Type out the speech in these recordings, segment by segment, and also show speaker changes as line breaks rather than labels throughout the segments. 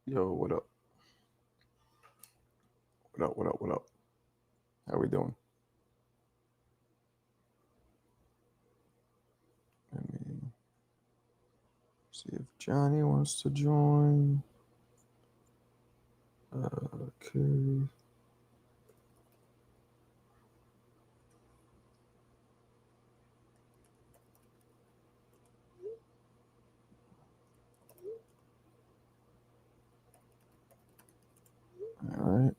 Yo, what up? What up? What up? What up? How we doing? Let me see if Johnny wants to join. Okay. All right.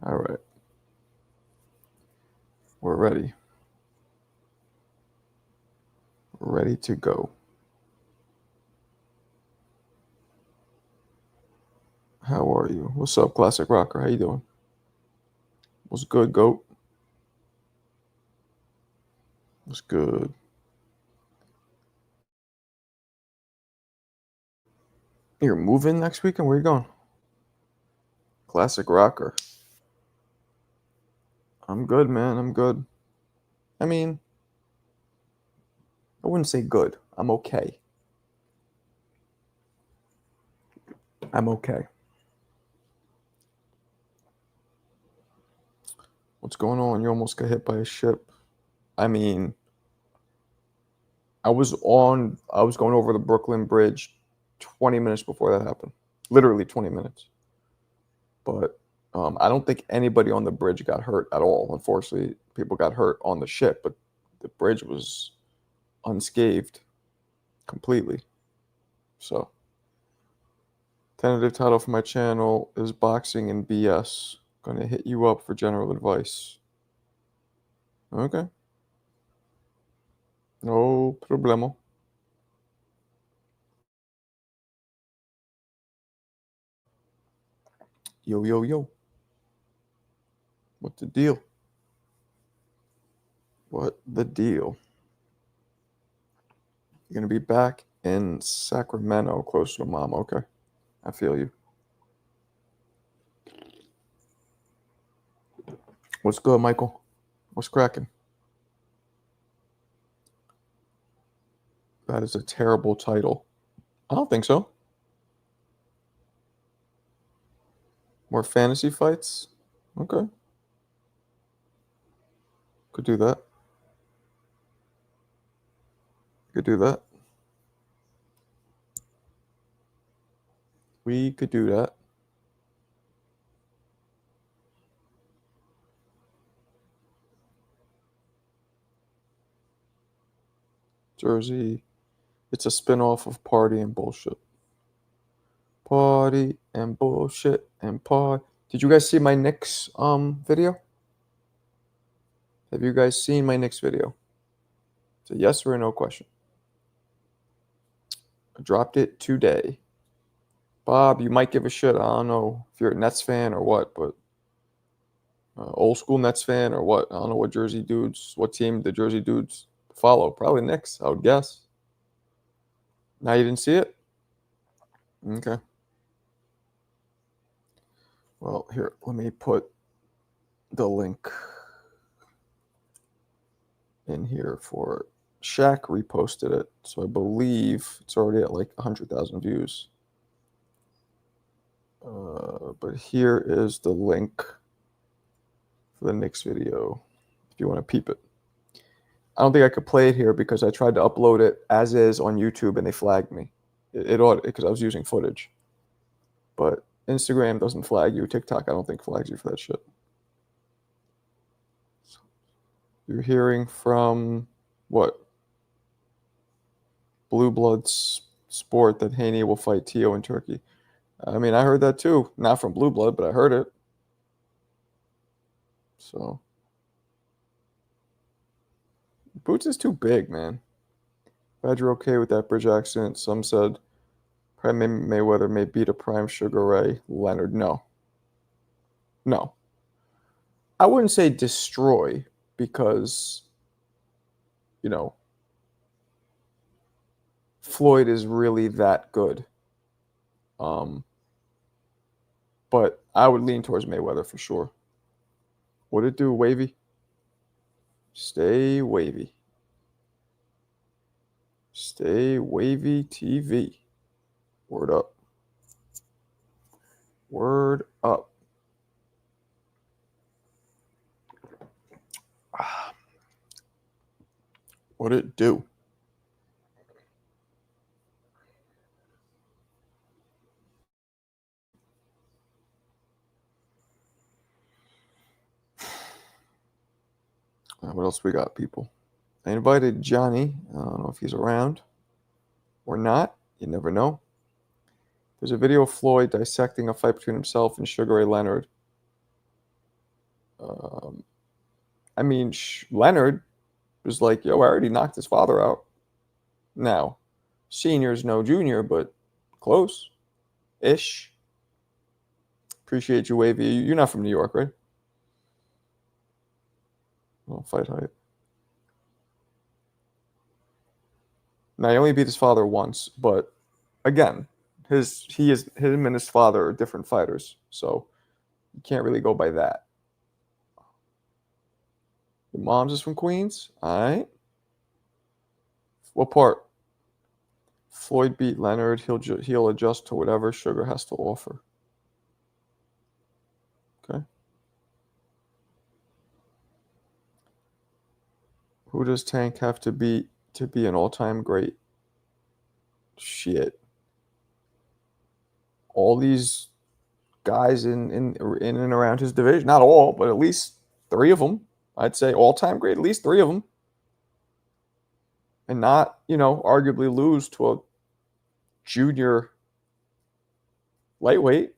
All right. We're ready. We're ready to go. How are you? What's up, Classic Rocker? How you doing? What's good, Goat? What's good? You're moving next weekend? Where you going? Classic Rocker. I'm good, man. I'm good. I mean, I wouldn't say good. I'm okay. I'm okay. What's going on? You almost got hit by a ship. I mean, I was going over the Brooklyn Bridge 20 minutes before that happened. Literally 20 minutes. But I don't think anybody on the bridge got hurt at all. Unfortunately, people got hurt on the ship, but the bridge was unscathed completely. So, tentative title for my channel is Boxing and BS. Gonna hit you up for general advice. Okay. No problemo. Yo, yo, yo. What the deal? What the deal? You're gonna be back in Sacramento, close to mom. Okay, I feel you. What's good, Michael? What's cracking? That is a terrible title. I don't think so. More fantasy fights? Okay, could do that. Could do that. We could do that. Jersey. It's a spinoff of Party and Bullshit. Party and Bullshit and Party. Did you guys see my Knicks video? Have you guys seen my Knicks video? It's a yes or a no question. I dropped it today. Bob, you might give a shit. I don't know if you're a Nets fan or what, but old school Nets fan or what? I don't know what team the Jersey dudes follow. Probably Knicks, I would guess. Now you didn't see it? Okay. Well, here, let me put the link in here for it. Shaq reposted it, so I believe it's already at like 100,000 views. But here is the link for the Knicks video if you want to peep it. I don't think I could play it here because I tried to upload it as is on YouTube and they flagged me. It ought because I was using footage. But Instagram doesn't flag you. TikTok, I don't think flags you for that shit. You're hearing from what? Blue Bloods Sport that Haney will fight Tio in Turkey. I mean, I heard that too. Not from Blue Blood, but I heard it. So Boots is too big, man. Glad you're okay with that bridge accident. Some said Prime Mayweather may beat a prime Sugar Ray Leonard. No. No. I wouldn't say destroy because, you know, Floyd is really that good. But I would lean towards Mayweather for sure. What it do, Wavy? Stay wavy. Stay wavy TV. Word up. Word up. What'd it do? What else we got, people? I invited Johnny. I don't know if he's around or not. You never know. There's a video of Floyd dissecting a fight between himself and Sugar Ray Leonard. Leonard was like, yo, I already knocked his father out. Now, senior's no junior, but close-ish. Appreciate you, Wavy. You're not from New York, right? Well, fight height. Now, he only beat his father once, but again, him and his father are different fighters, so you can't really go by that. Your mom's is from Queens? All right. What part? Floyd beat Leonard. He'll adjust to whatever Sugar has to offer. Okay. Who does Tank have to beat to be an all-time great? Shit. All these guys in and around his division. Not all, but at least 3 of them. I'd say all-time great, at least 3 of them. And not, arguably lose to a junior lightweight.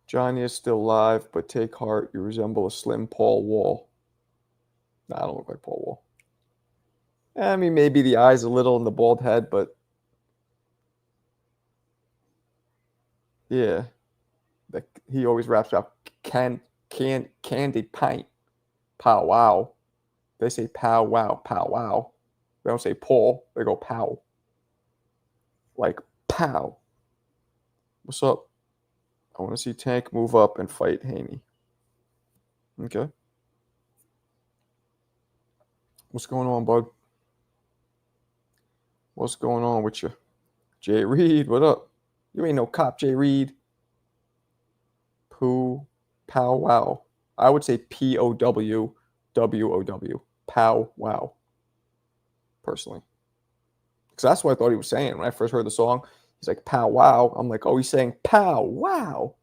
Johnny is still alive, but take heart. You resemble a slim Paul Wall. Nah, I don't look like Paul Wall. I mean, maybe the eyes a little and the bald head, but yeah. He always raps about candy pint. Pow wow. They say pow wow, pow wow. They don't say Paul, they go pow. Like pow. What's up? I want to see Tank move up and fight Haney. Okay. What's going on, bud? What's going on with you? Jay Reed, what up? You ain't no cop, Jay Reed. Poo, pow wow. I would say POW, WOW. Pow wow. Personally. Because that's what I thought he was saying when I first heard the song. He's like, pow wow. I'm like, oh, he's saying pow wow.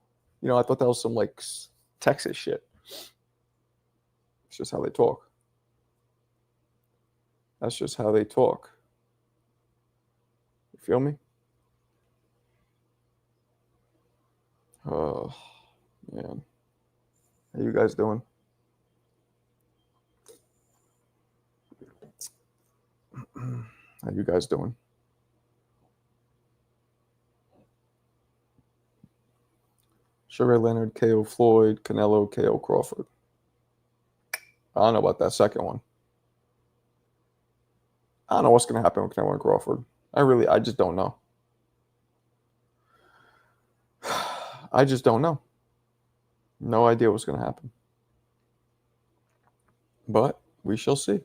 I thought that was some like Texas shit. It's just how they talk. That's just how they talk. You feel me? Oh, man. How you guys doing? How you guys doing? Sugar Leonard, KO Floyd, Canelo, KO Crawford. I don't know about that second one. I don't know what's going to happen with Canelo and Crawford. I just don't know. I just don't know. No idea what's going to happen. But we shall see.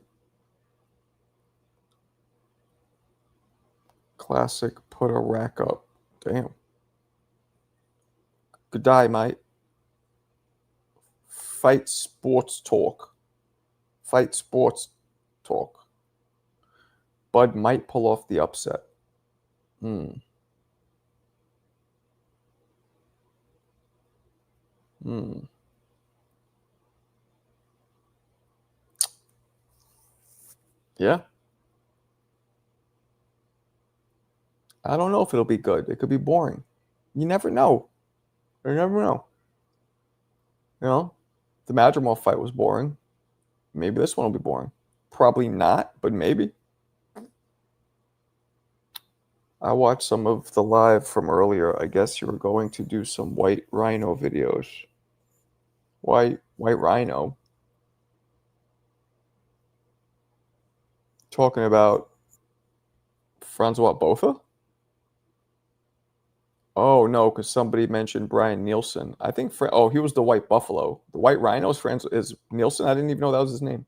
Classic, put a rack up. Damn. Good day, mate. Fight sports talk. Fight sports talk. Bud might pull off the upset. Yeah. I don't know if it'll be good. It could be boring. You never know. You never know. The Madrimal fight was boring. Maybe this one will be boring. Probably not, but maybe. I watched some of the live from earlier. I guess you were going to do some White Rhino videos. White Rhino? Talking about Francois Botha? Oh, no, because somebody mentioned Brian Nielsen. I think, he was the White Buffalo. The White Rhino is Nielsen? I didn't even know that was his name.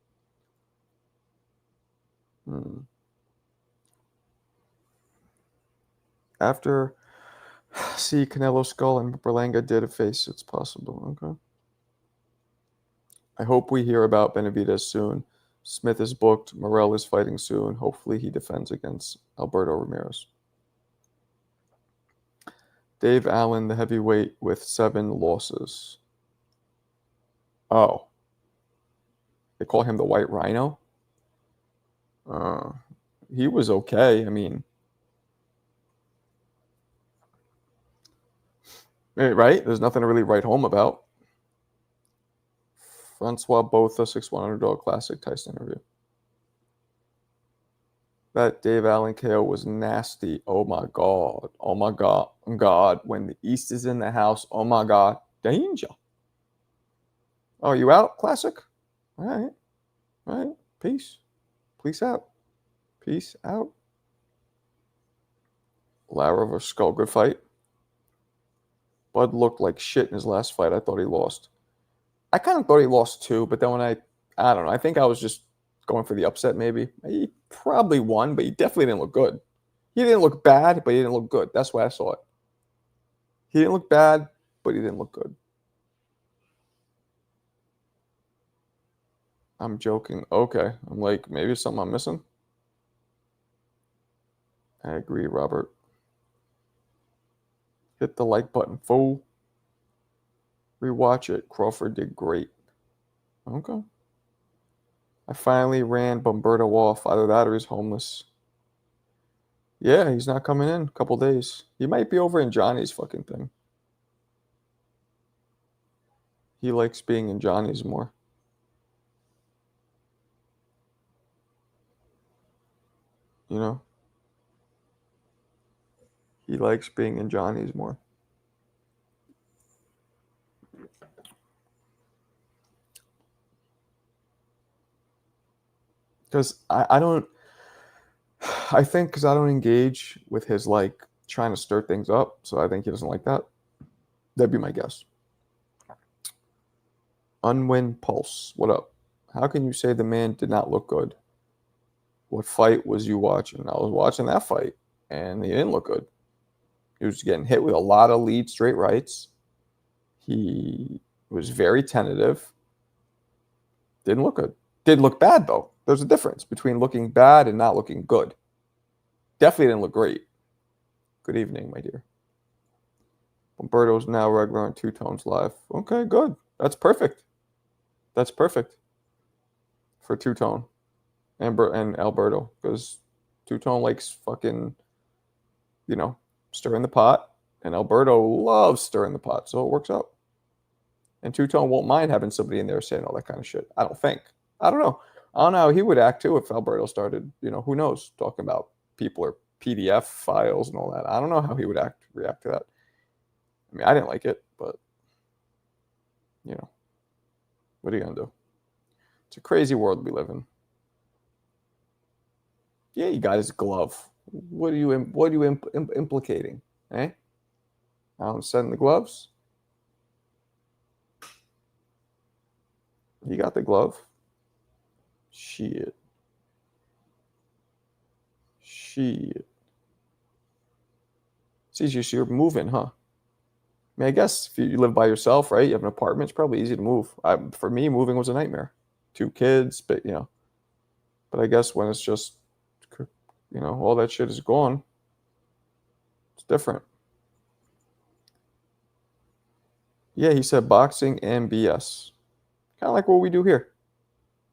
After See, Canelo Skull and Berlanga did a face. It's possible. Okay. I hope we hear about Benavidez soon. Smith is booked. Morrell is fighting soon. Hopefully he defends against Alberto Ramirez. Dave Allen, the heavyweight with 7 losses. Oh. They call him the White Rhino? He was okay. I mean, right? There's nothing to really write home about. Francois Botha, 6-1 underdog classic Tyson interview. That Dave Allen KO was nasty. Oh my God. Oh my God. God. When the East is in the house, oh my God. Danger. Oh, you out? Classic? All right. All right. Peace. Peace out. Peace out. Lara vs. Skull. Good fight. Bud looked like shit in his last fight. I thought he lost. I kind of thought he lost too, but then when I don't know. I think I was just going for the upset maybe. He probably won, but he definitely didn't look good. He didn't look bad, but he didn't look good. That's why I saw it. He didn't look bad, but he didn't look good. I'm joking. Okay. I'm like, maybe it's something I'm missing. I agree, Robert. Hit the like button, fool. Rewatch it. Crawford did great. Okay. I finally ran Bomberto off. Either that or he's homeless. Yeah, he's not coming in a couple days. He might be over in Johnny's fucking thing. He likes being in Johnny's more. You know? He likes being in Johnny's more. Because I don't... I think because I don't engage with his, like, trying to stir things up. So I think he doesn't like that. That'd be my guess. Unwin Pulse. What up? How can you say the man did not look good? What fight was you watching? I was watching that fight, and he didn't look good. He was getting hit with a lot of lead straight rights. He was very tentative. Didn't look good. Did look bad, though. There's a difference between looking bad and not looking good. Definitely didn't look great. Good evening, my dear. Umberto's now regular on Two Tones Live. Okay, good. That's perfect. That's perfect for Two Tone and Alberto, because Two Tone likes fucking, stirring the pot, and Alberto loves stirring the pot, so it works out. And Two Tone won't mind having somebody in there saying all that kind of shit. I don't think. I don't know. I don't know how he would act too if Alberto started, who knows, talking about people or PDF files and all that. I don't know how he would react to that. I mean, I didn't like it, but what are you gonna do? It's a crazy world we live in. Yeah, he got his glove. What are you implicating? Eh? I'm sending the gloves. He got the glove. Shit. See, you're moving, huh? I mean, I guess if you live by yourself, right? You have an apartment. It's probably easy to move. For me, moving was a nightmare. 2 kids, but But I guess when it's just, all that shit is gone, it's different. Yeah, he said boxing and BS. Kind of like what we do here.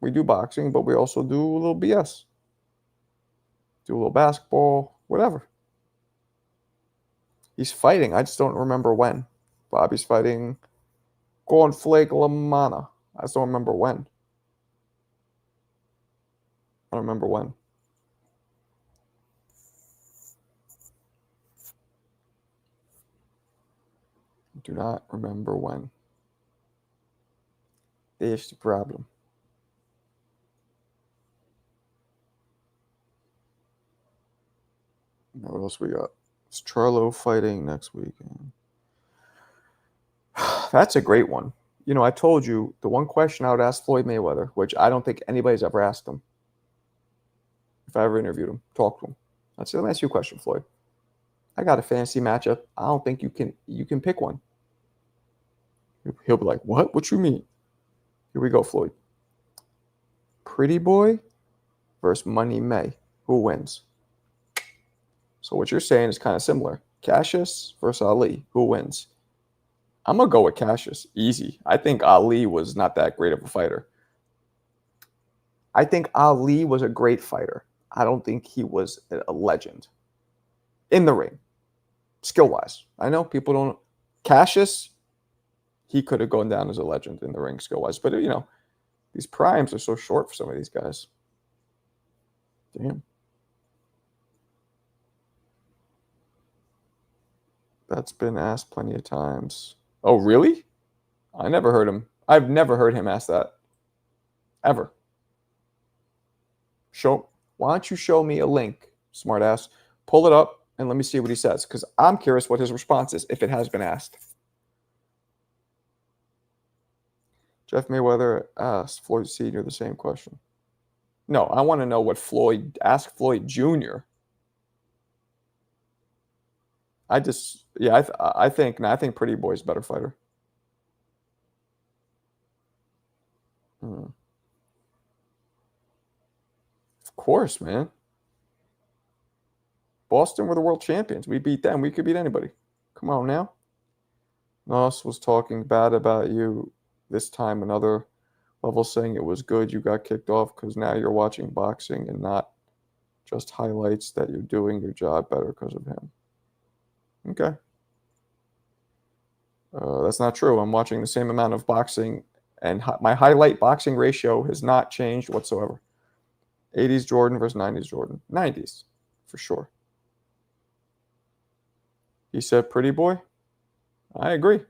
We do boxing, but we also do a little BS. Do a little basketball, whatever. He's fighting. I just don't remember when. Bobby's fighting Cornflake Lamana. I just don't remember when. I don't remember when. Do not remember when. There's the problem. Now what else we got? Is Charlo fighting next weekend? That's a great one. I told you the one question I would ask Floyd Mayweather, which I don't think anybody's ever asked him. If I ever interviewed him, talked to him. I'd say, let me ask you a question, Floyd. I got a fantasy matchup. I don't think you can pick one. He'll be like, what? What you mean? Here we go, Floyd. Pretty Boy versus Money May. Who wins? So what you're saying is kind of similar. Cassius versus Ali. Who wins? I'm going to go with Cassius. Easy. I think Ali was not that great of a fighter. I think Ali was a great fighter. I don't think he was a legend. In the ring. Skill-wise. I know people don't. Cassius, he could have gone down as a legend in the ring skill-wise. But, you know, these primes are so short for some of these guys. Damn. That's been asked plenty of times. Oh, really? I never heard him. I've never heard him ask that. Ever. Why don't you show me a link, smartass? Pull it up and let me see what he says, because I'm curious what his response is if it has been asked. Jeff Mayweather asked Floyd Sr. the same question. No, I want to know what Floyd asked Floyd Jr. I think Pretty Boy's a better fighter. Of course, man. Boston were the world champions. We beat them. We could beat anybody. Come on now. Nos was talking bad about you this time. Another level saying it was good. You got kicked off because now you're watching boxing and not just highlights that you're doing your job better because of him. Okay. That's not true. I'm watching the same amount of boxing, and my highlight boxing ratio has not changed whatsoever. 80s Jordan versus 90s Jordan. 90s, for sure. He said, Pretty Boy? I agree.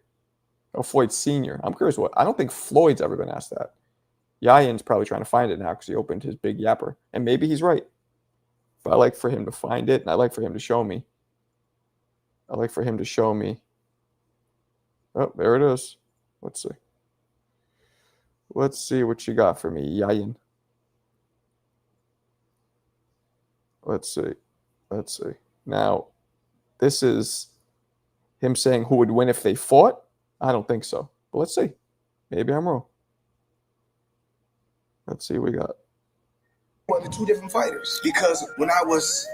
Oh, Floyd Sr. I'm curious what. I don't think Floyd's ever been asked that. Yayan's probably trying to find it now because he opened his big yapper. And maybe he's right. But I like for him to find it, and I like for him to show me. Oh, there it is. Let's see. Let's see what you got for me, Yayan. Let's see. Now, this is him saying who would win if they fought. I don't think so. But let's see. Maybe I'm wrong. Let's see what we got.
Well, the two different fighters, because when I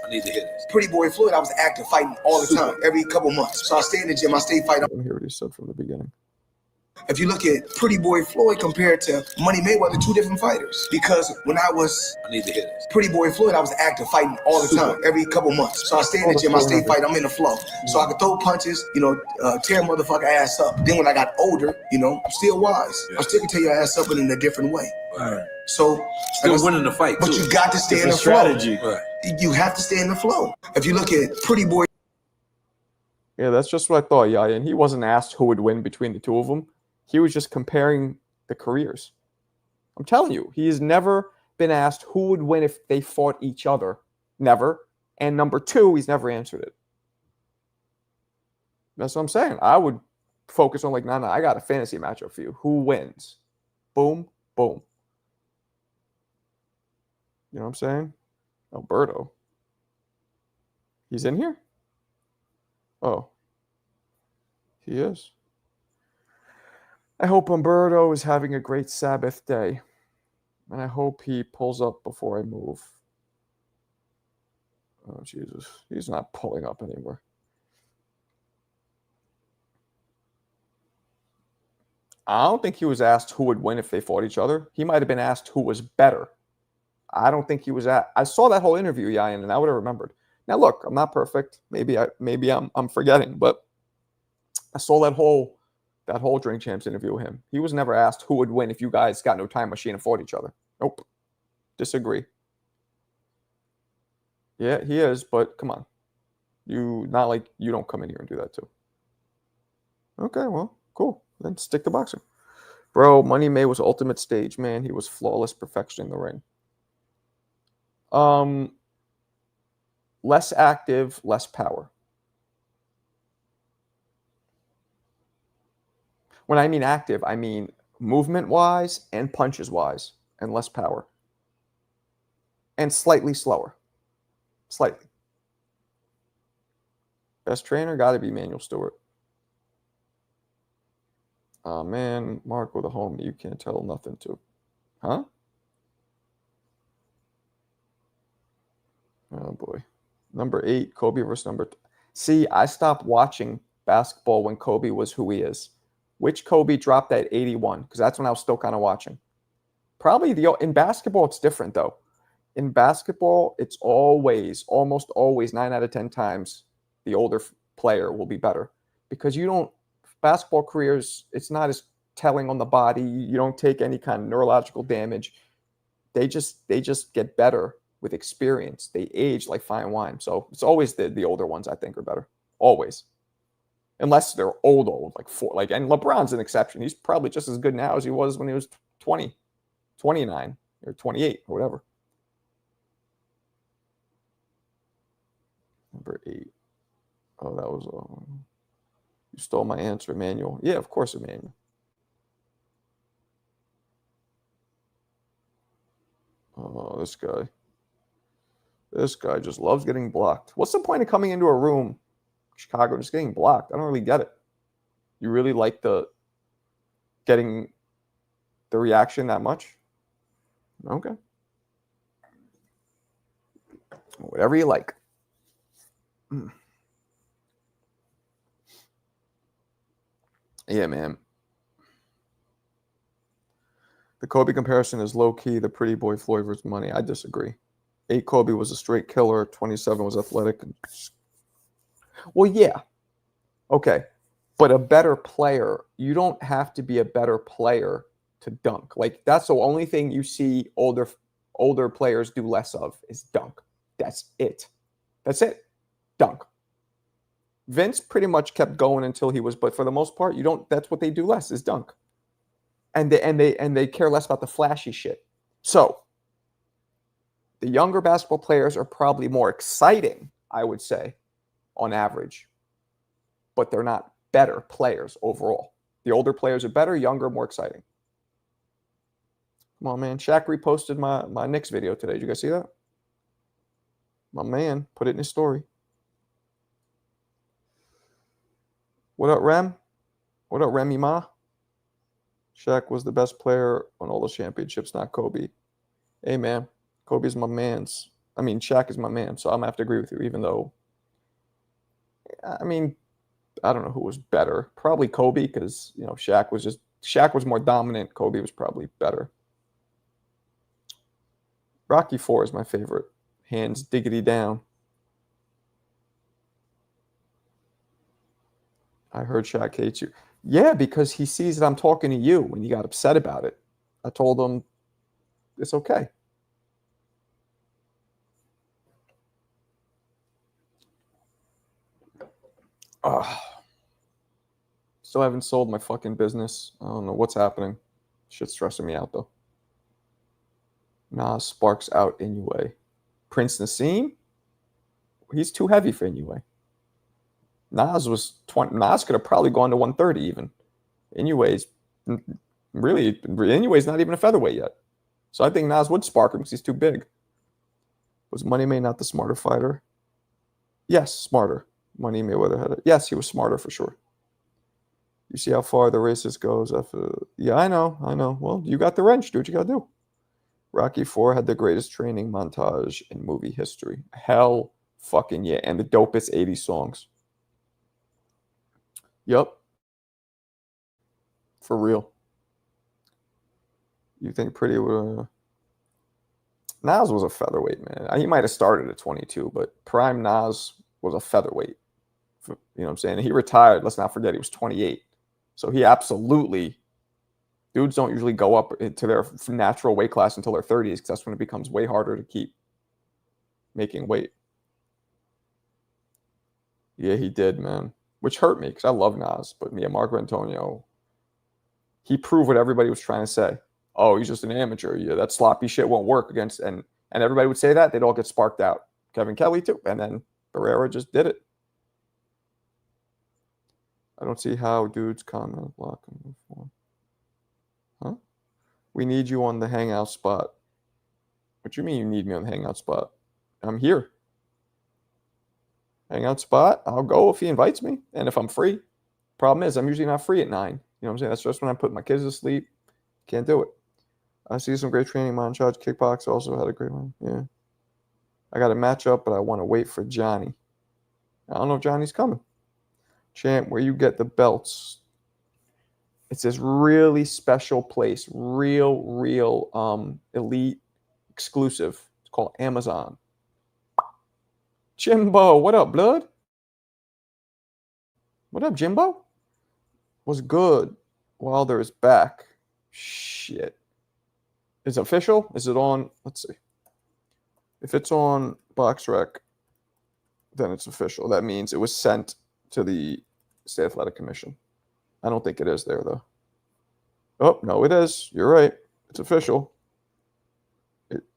need to hear this. Pretty Boy Floyd, I was active fighting all the time, every couple months. So I stay in the gym, I stay fighting.
Let me hear what he said from the beginning.
If you look at Pretty Boy Floyd compared to Money Mayweather, two different fighters. Because when I need to hear this. Pretty Boy Floyd, I was active fighting all the time, every couple months. So I stay in the gym, I stay fighting, I'm in the flow. So I could throw punches, tear motherfucker ass up. Then when I got older, I'm still wise. I still can tear your ass up, but in a different way. Right. So
still winning the fight,
but you got to stay in the strategy. Flow. Right. You have to stay in the flow. If you look at Pretty Boy.
Yeah, that's just what I thought, Yayan. He wasn't asked who would win between the two of them. He was just comparing the careers. I'm telling you, he's never been asked who would win if they fought each other. Never. And number two, he's never answered it. That's what I'm saying. I would focus on no, I got a fantasy matchup for you. Who wins? Boom, boom. You know what I'm saying? Alberto. He's in here? Oh. He is. I hope Umberto is having a great Sabbath day. And I hope he pulls up before I move. Oh, Jesus. He's not pulling up anywhere. I don't think he was asked who would win if they fought each other. He might have been asked who was better. I don't think he was at. I saw that whole interview, Yayan, and I would have remembered. Now, look, I'm not perfect. Maybe I'm forgetting, but I saw that whole Drink Champs interview with him. He was never asked who would win if you guys got no time machine and fought each other. Nope. Disagree. Yeah, he is, but come on. Not like you don't come in here and do that too. Okay, well, cool. Then stick to boxing. Bro, Money May was ultimate stage, man. He was flawless perfection in the ring. Less active, less power. When I mean active, I mean movement-wise and punches-wise, and less power. And slightly slower. Slightly. Best trainer got to be Manuel Stewart. Oh, man, Mark with a homie, you can't tell nothing to. Huh? Oh, boy. Number 8, Kobe versus number... See, I stopped watching basketball when Kobe was who he is. Which Kobe dropped at 81? Because that's when I was still kind of watching. Probably in basketball, it's different, though. In basketball, it's almost always, 9 out of 10 times, the older player will be better. Because basketball careers, it's not as telling on the body. You don't take any kind of neurological damage. They just get better with experience. They age like fine wine. So it's always the older ones, I think, are better. Always. Unless they're old, and LeBron's an exception. He's probably just as good now as he was when he was 20, 29, or 28, or whatever. Number 8. Oh, that was you stole my answer, Emmanuel. Yeah, of course, Emmanuel. Oh, this guy. This guy just loves getting blocked. What's the point of coming into a room, Chicago, just getting blocked? I don't really get it. You really like getting the reaction that much? Okay. Whatever you like. Yeah, man. The Kobe comparison is low-key the pretty boy Floyd versus Money. I disagree. 8 Kobe was a straight killer. 27 was athletic. Well, yeah. Okay. But a better player, you don't have to be a better player to dunk. Like, that's the only thing you see older players do less of is dunk. That's it. That's it. Dunk. Vince pretty much kept going until he was, but for the most part, that's what they do less is dunk. And they care less about the flashy shit. So the younger basketball players are probably more exciting, I would say, on average. But they're not better players overall. The older players are better, younger, more exciting. Come on, man. Shaq reposted my Knicks video today. Did you guys see that? My man put it in his story. What up, Rem? What up, Remy Ma? Shaq was the best player on all the championships, not Kobe. Hey, man. Kobe's my man's. I mean, Shaq is my man, so I'm going to have to agree with you, even though, I mean, I don't know who was better. Probably Kobe, because, Shaq was more dominant. Kobe was probably better. Rocky IV is my favorite. Hands diggity down. I heard Shaq hates you. Yeah, because he sees that I'm talking to you when he got upset about it. I told him it's okay. Still haven't sold my fucking business. I don't know what's happening. Shit's stressing me out, though. Nas sparks out Inoue. Prince Nassim? He's too heavy for Inoue. Nas was 20. Nas could have probably gone to 130 even. Inoue's not even a featherweight yet. So I think Nas would spark him because he's too big. Was Money May not the smarter fighter? Yes, smarter. Money Mayweather had it. Yes, he was smarter for sure. You see how far the racist goes. Yeah, I know. Well, you got the wrench. Do what you got to do. Rocky IV had the greatest training montage in movie history. Hell fucking yeah. And the dopest 80 songs. Yup. For real. You think Pretty would... Nas was a featherweight, man. He might have started at 22, but prime Nas was a featherweight. You know what I'm saying? He retired. Let's not forget he was 28. So he absolutely... Dudes don't usually go up to their natural weight class until their 30s because that's when it becomes way harder to keep making weight. Yeah, he did, man. Which hurt me because I love Nas. But yeah, Marco Antonio, he proved what everybody was trying to say. Oh, he's just an amateur. Yeah, that sloppy shit won't work against... And everybody would say that. They'd all get sparked out. Kevin Kelly, too. And then Barrera just did it. I don't see how dudes comment blocking before. Huh? We need you on the hangout spot. What do you mean you need me on the hangout spot? I'm here. hangout spot. I'll go if he invites me and if I'm free. Problem is, I'm usually not free at 9. You know what I'm saying? That's just when I put my kids to sleep. Can't do it. I see some great training montage. Kickbox also had a great one. Yeah. I got a matchup, but I want to wait for Johnny. I don't know if Johnny's coming. Champ, where you get the belts. It's this really special place. Real elite exclusive. It's called Amazon. Jimbo, what up, blood? What up, Jimbo? What's good? Wilder is back. Shit. Is it official? Is it on? Let's see. If it's on BoxRec, then it's official. That means it was sent to the State Athletic Commission. I don't think it is there, though. Oh, no, it is. You're right. It's official.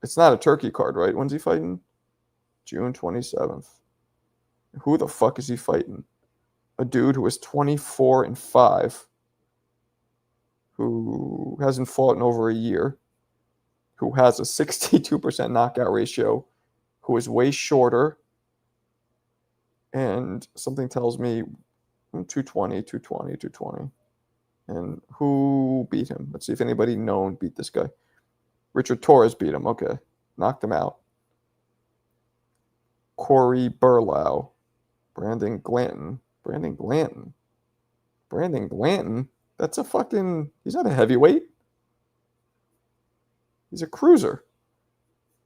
It's not a turkey card, right? When's he fighting? June 27th. Who the fuck is he fighting? A dude who is 24-5, who hasn't fought in over a year, who has a 62% knockout ratio, who is way shorter, and something tells me 220, 220, 220. And who beat him? Let's see if anybody known beat this guy. Richard Torres beat him. Okay. Knocked him out. Corey Burlau. Brandon Glanton. Brandon Glanton? That's a fucking... He's not a heavyweight. He's a cruiser.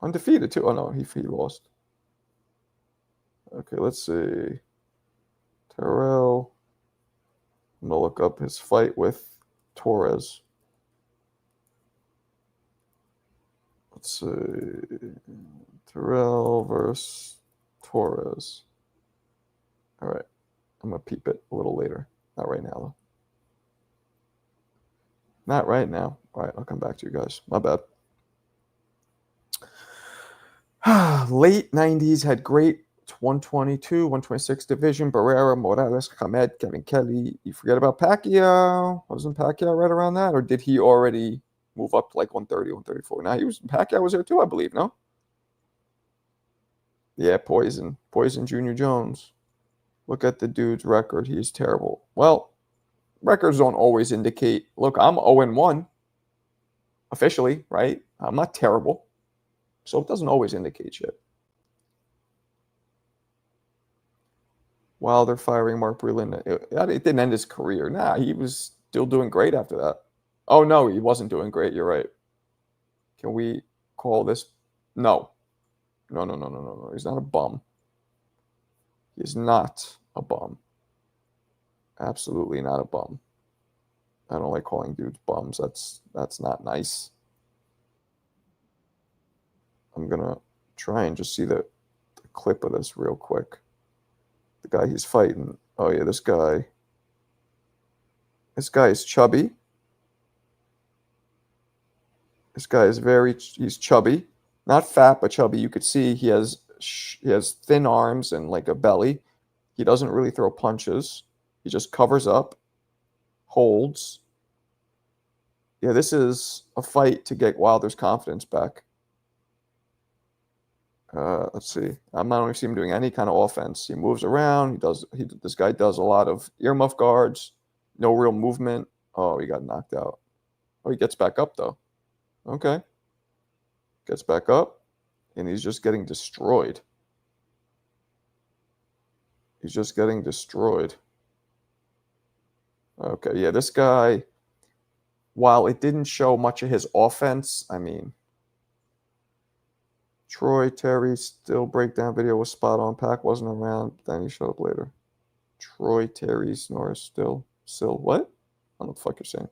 Undefeated, too. Oh, no. He lost. Okay, let's see. Terrell. I'm going to look up his fight with Torres. Let's see. Terrell versus Torres. All right. I'm going to peep it a little later. Not right now, though. Not right now. All right, I'll come back to you guys. My bad. Late 90s had great 122, 126 division. Barrera, Morales, Hamed, Kevin Kelly. You forget about Pacquiao. Wasn't Pacquiao right around that? Or did he already move up to like 130, 134? Now, Pacquiao was there too, I believe, no? Yeah, Poison Junior Jones. Look at the dude's record. He's terrible. Well, records don't always indicate. Look, I'm 0-1 officially, right? I'm not terrible. So it doesn't always indicate shit. Wilder firing Mark Breland. It didn't end his career. Nah, he was still doing great after that. Oh, no, he wasn't doing great. You're right. Can we call this? No. No. He's not a bum. He's not a bum. Absolutely not a bum. I don't like calling dudes bums. That's not nice. I'm going to try and just see the clip of this real quick. The guy he's fighting. Oh, yeah, this guy. This guy is chubby. This guy is he's chubby. Not fat, but chubby. You could see he has thin arms and like a belly. He doesn't really throw punches. He just covers up, holds. Yeah, this is a fight to get Wilder's confidence back. Let's see. I'm not only seeing him doing any kind of offense. He moves around. This guy does a lot of earmuff guards. No real movement. Oh, he got knocked out. Oh, he gets back up though. Okay. Gets back up, and he's just getting destroyed. He's just getting destroyed. Okay, yeah, this guy, while it didn't show much of his offense, I mean, Troy Terry still breakdown video was spot on. Pac wasn't around, then he showed up later. Troy Terry's Norris still what? I don't know what the fuck you're saying.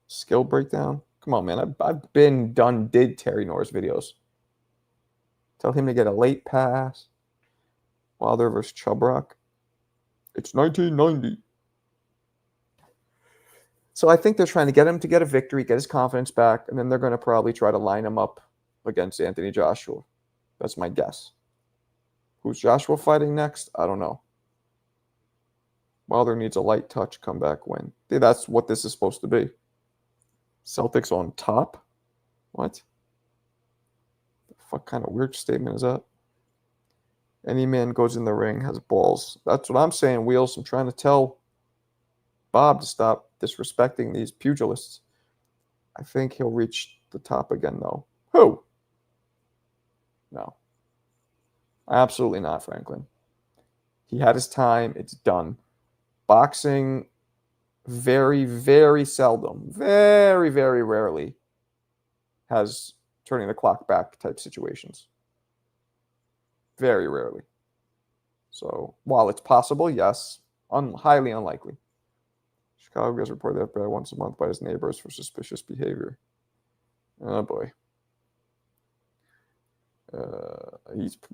Skill breakdown? Come on, man. I've did Terry Norris videos. Tell him to get a late pass. Wilder versus Chubrock. It's 1990. So I think they're trying to get him to get a victory, get his confidence back, and then they're going to probably try to line him up against Anthony Joshua. That's my guess. Who's Joshua fighting next? I don't know. Wilder needs a light touch comeback win. That's what this is supposed to be. Celtics on top? What? The fuck kind of weird statement is that? Any man goes in the ring has balls. That's what I'm saying, Wheels. I'm trying to tell Bob to stop disrespecting these pugilists. I think he'll reach the top again, though. Who? No. Absolutely not, Franklin. He had his time. It's done. Boxing, very, very seldom, very, very rarely has turning the clock back type situations. Very rarely. So while it's possible, yes, highly unlikely. Chicago gets reported that FBI once a month by his neighbors for suspicious behavior. Oh boy.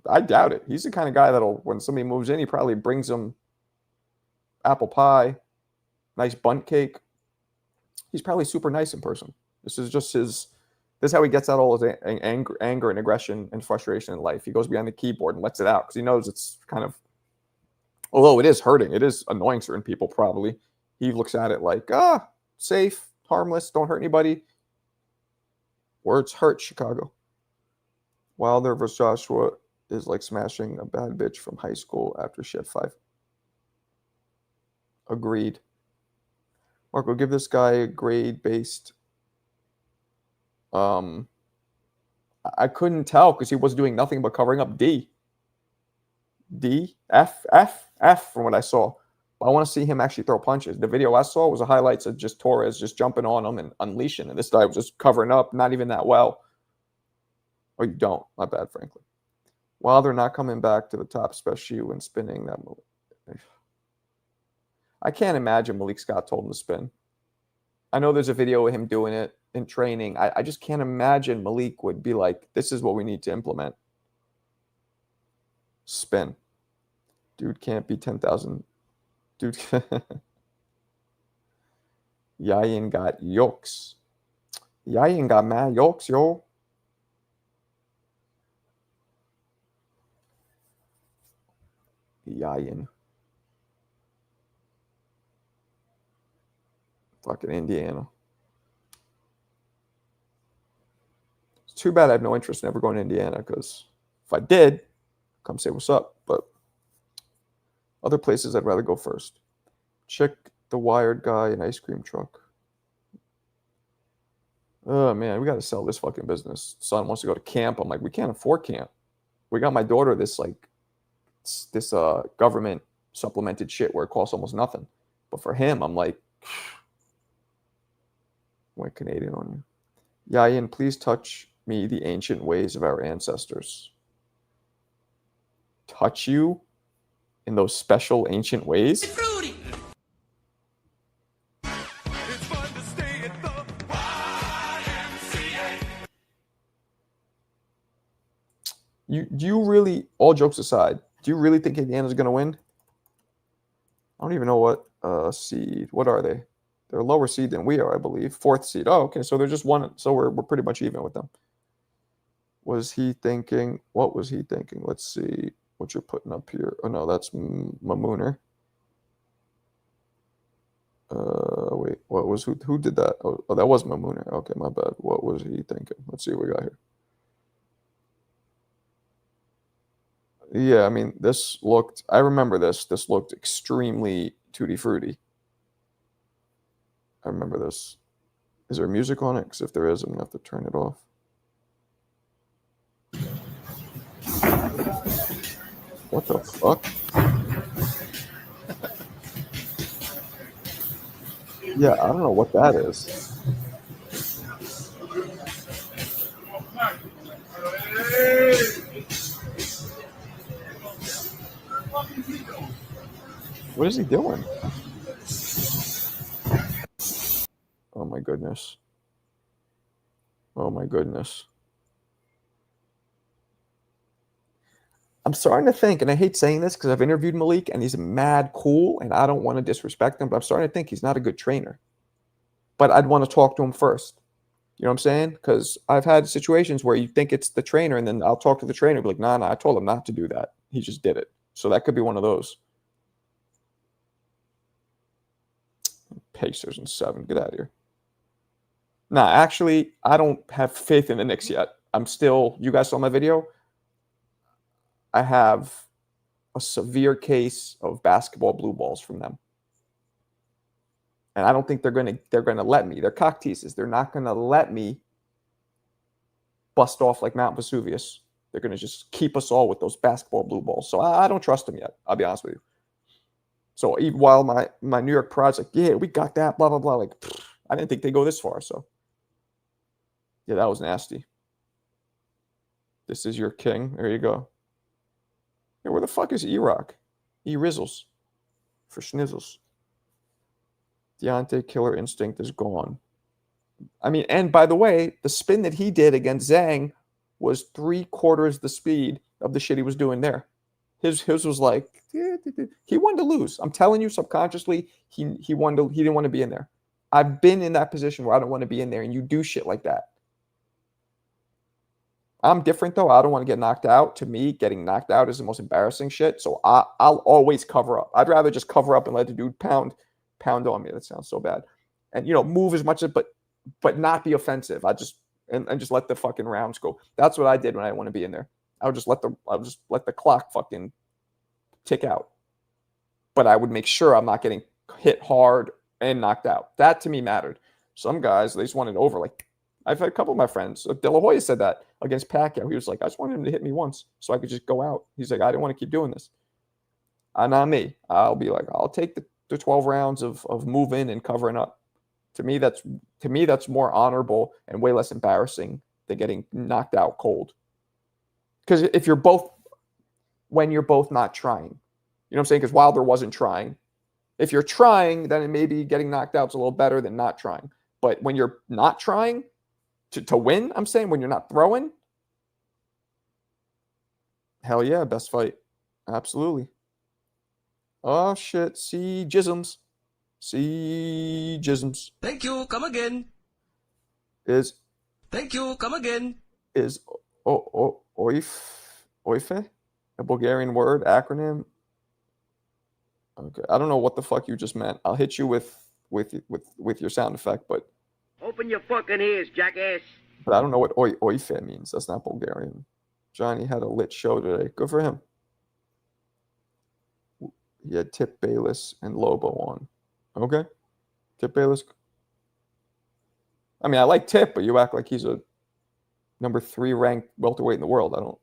I doubt it. He's the kind of guy that'll, when somebody moves in, he probably brings them apple pie, nice bundt cake. He's probably super nice in person. This is just his. This is how he gets out all his anger and aggression and frustration in life. He goes behind the keyboard and lets it out because he knows it's kind of, although it is hurting, it is annoying certain people probably. He looks at it like, safe, harmless, don't hurt anybody. Words hurt, Chicago. Wilder versus Joshua is like smashing a bad bitch from high school after she had 5. Agreed. Marco, give this guy a grade-based. I couldn't tell because he was doing nothing but covering up D. D, F, F, F from what I saw. I want to see him actually throw punches. The video I saw was the highlights of just Torres just jumping on him and unleashing. And this guy was just covering up, not even that well. Or you don't. My bad, frankly. Wilder not coming back to the top, especially when spinning that move. I can't imagine Malik Scott told him to spin. I know there's a video of him doing it in training. I just can't imagine Malik would be like, this is what we need to implement. Spin. Dude can't be 10,000. Dude. Yayin got yokes. Yayin got mad yokes, yo. Yayin. Fucking Indiana. It's too bad I have no interest in ever going to Indiana because if I did, come say what's up. But other places I'd rather go first. Check the Wired guy and ice cream truck. Oh man, we got to sell this fucking business. Son wants to go to camp. I'm like, we can't afford camp. We got my daughter this government supplemented shit where it costs almost nothing. But for him, I'm like, went Canadian on you. Yayin, please touch me the ancient ways of our ancestors. Touch you in those special ancient ways? Do you really, all jokes aside, do you really think Indiana's going to win? I don't even know what seed. What are they? They're a lower seed than we are, I believe. 4th seed. Oh, okay. So they're just one. So we're pretty much even with them. Was he thinking? What was he thinking? Let's see what you're putting up here. Oh, no, that's Mamooner. Wait, what was who did that? Oh, that was Mamooner. Okay, my bad. What was he thinking? Let's see what we got here. Yeah, I mean, I remember this. This looked extremely tutti frutti. I remember this. Is there music on it? Because if there is, I'm going to have to turn it off. What the fuck? Yeah, I don't know what that is. What is he doing? Oh my goodness. Oh my goodness. I'm starting to think, and I hate saying this because I've interviewed Malik and he's mad cool and I don't want to disrespect him, but I'm starting to think he's not a good trainer. But I'd want to talk to him first. You know what I'm saying? Because I've had situations where you think it's the trainer and then I'll talk to the trainer and be like, nah, I told him not to do that. He just did it. So that could be one of those. Pacers in 7. Get out of here. Nah, actually, I don't have faith in the Knicks yet. I'm still, you guys saw my video? I have a severe case of basketball blue balls from them. And I don't think they're gonna let me. They're cock teases. They're not gonna let me bust off like Mount Vesuvius. They're gonna just keep us all with those basketball blue balls. So I don't trust them yet. I'll be honest with you. So even while my New York pride's like, yeah, we got that, blah blah blah. Like, I didn't think they go this far. So yeah, that was nasty. This is your king. There you go. Hey, where the fuck is E-Rock? E-Rizzles. For schnizzles. Deontay Killer Instinct is gone. I mean, and by the way, the spin that he did against Zhang was 3/4 the speed of the shit he was doing there. His was like, he wanted to lose. I'm telling you, subconsciously, he didn't want to be in there. I've been in that position where I don't want to be in there, and you do shit like that. I'm different though. I don't want to get knocked out. To me, getting knocked out is the most embarrassing shit. So I'll always cover up. I'd rather just cover up and let the dude pound on me. That sounds so bad. And move as much as but not be offensive. I just and just let the fucking rounds go. That's what I did when I want to be in there. I would just let the clock fucking tick out. But I would make sure I'm not getting hit hard and knocked out. That to me mattered. Some guys, they just wanted over. Like, I've had a couple of my friends. De La Hoya said that against Pacquiao. He was like, I just wanted him to hit me once so I could just go out. He's like, I didn't want to keep doing this. Not me. I'll be like, I'll take the 12 rounds of moving and covering up. To me, that's more honorable and way less embarrassing than getting knocked out cold. Because when you're both not trying, you know what I'm saying? Because Wilder wasn't trying. If you're trying, then maybe getting knocked out is a little better than not trying. But when you're not trying to win, I'm saying when you're not throwing, hell yeah, best fight. Absolutely. Oh shit, see jisms. See jisms.
Thank you, come again. Thank you, come again.
Is oife a Bulgarian word, acronym? Okay, I don't know what the fuck you just meant. I'll hit you with your sound effect, but
open your fucking ears, jackass.
But I don't know what oife means. That's not Bulgarian. Johnny had a lit show today. Good for him. He had Tip Bayless and Lobo on. Okay. Tip Bayless. I mean, I like Tip, but you act like he's a number 3 ranked welterweight in the world. I don't.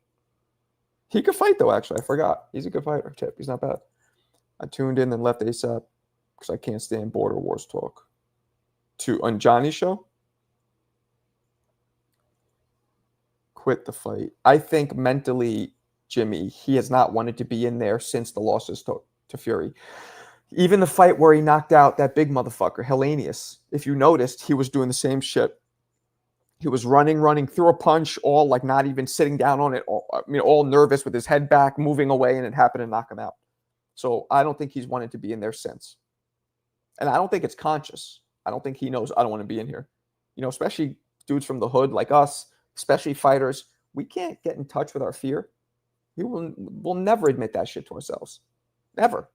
He could fight, though, actually. I forgot. He's a good fighter, Tip. He's not bad. I tuned in and left ASAP because I can't stand Border Wars talk. On Johnny's show? Quit the fight. I think mentally, Jimmy, he has not wanted to be in there since the losses to Fury. Even the fight where he knocked out that big motherfucker, Hellenius. If you noticed, he was doing the same shit. He was running, threw a punch, all like not even sitting down on it. All nervous with his head back, moving away, and it happened to knock him out. So I don't think he's wanted to be in there since. And I don't think it's conscious. I don't think he knows I don't want to be in here. Especially dudes from the hood like us, especially fighters, we can't get in touch with our fear. We'll never admit that shit to ourselves. Never.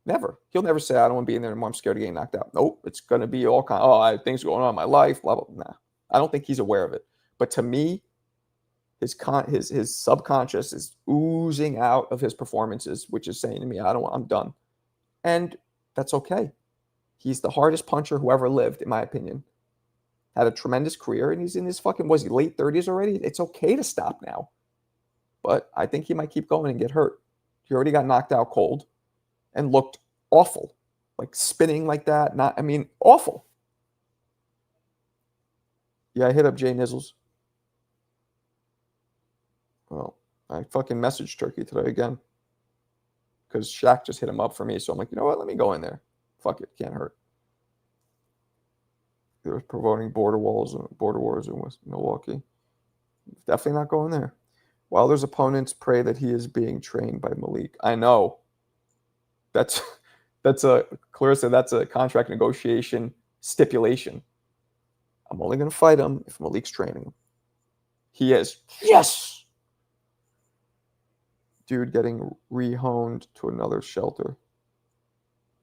Never. He'll never say, I don't want to be in there anymore. I'm scared of getting knocked out. Nope. It's going to be all kind of, I have things going on in my life, blah, blah, blah. Nah. I don't think he's aware of it. But to me, his subconscious is oozing out of his performances, which is saying to me, I'm done. And that's okay. He's the hardest puncher who ever lived, in my opinion. Had a tremendous career, and he's in his late 30s already? It's okay to stop now. But I think he might keep going and get hurt. He already got knocked out cold and looked awful. Like spinning like that. Awful. Yeah, I hit up Jay Nizzles. Well, I fucking messaged Turkey today again. Because Shaq just hit him up for me. So I'm like, you know what? Let me go in there. Fuck it. Can't hurt. They're promoting border wars in Milwaukee. Definitely not going there. Wilder's opponents pray that he is being trained by Malik. I know. Clarissa, that's a contract negotiation stipulation. I'm only going to fight him if Malik's training him. He is. Yes! Dude getting rehoned to another shelter.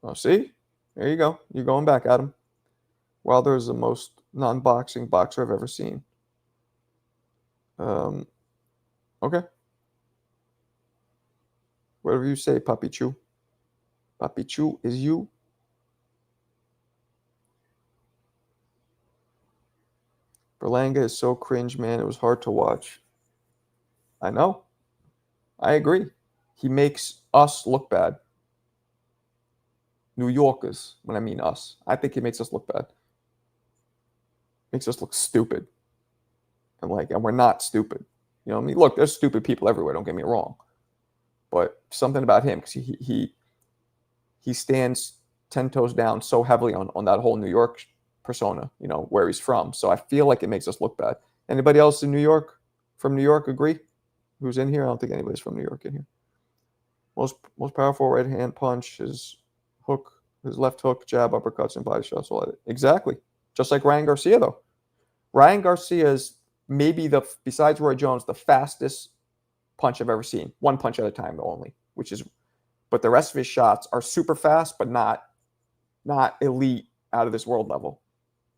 Oh, see? There you go. You're going back, Adam. Wilder is the most non-boxing boxer I've ever seen. Okay. Whatever you say, Papi Chu. Papi Chu is you. Berlanga is so cringe, man. It was hard to watch. I know. I agree. He makes us look bad. New Yorkers, when I mean us. I think he makes us look bad. Makes us look stupid. And we're not stupid. You know what I mean? Look, there's stupid people everywhere, don't get me wrong. But something about him, because he stands 10 toes down so heavily on that whole New York persona, you know, where he's from. So I feel like it makes us look bad. Anybody else in New York, from New York, agree? Who's in here? I don't think anybody's from New York in here. Most powerful right hand punch, his left hook, jab, uppercuts, and body shots. All that. Exactly. Just like Ryan Garcia, though. Ryan Garcia is maybe besides Roy Jones, the fastest punch I've ever seen. One punch at a time, though, only. But the rest of his shots are super fast, but not elite, out of this world level.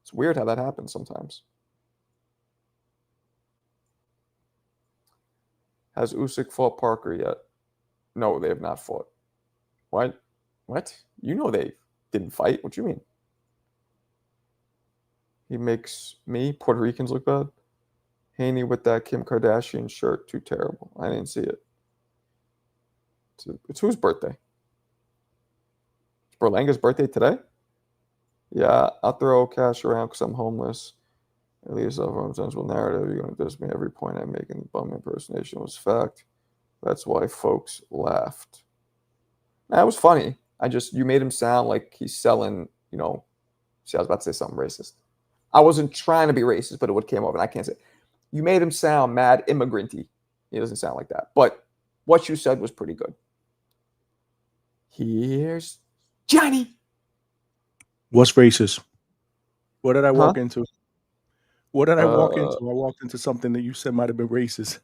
It's weird how that happens sometimes. Has Usyk fought Parker yet? No, they have not fought. What? You know they didn't fight. What do you mean? He makes me, Puerto Ricans, look bad. Haney with that Kim Kardashian shirt, too terrible. I didn't see it. It's whose birthday? It's Berlanga's birthday today? Yeah, I'll throw cash around because I'm homeless. At least I'll sensible narrative. You're going to diss me every point I make in the bum impersonation was fact. That's why folks laughed. That was funny. You made him sound like he's selling, you know. See, I was about to say something racist. I wasn't trying to be racist, but it came over, and I can't say. You made him sound mad immigrant-y. He doesn't sound like that. But what you said was pretty good. Here's Johnny.
What's racist? What did I walk into? What did I walk into? I walked into something that you said might have been racist.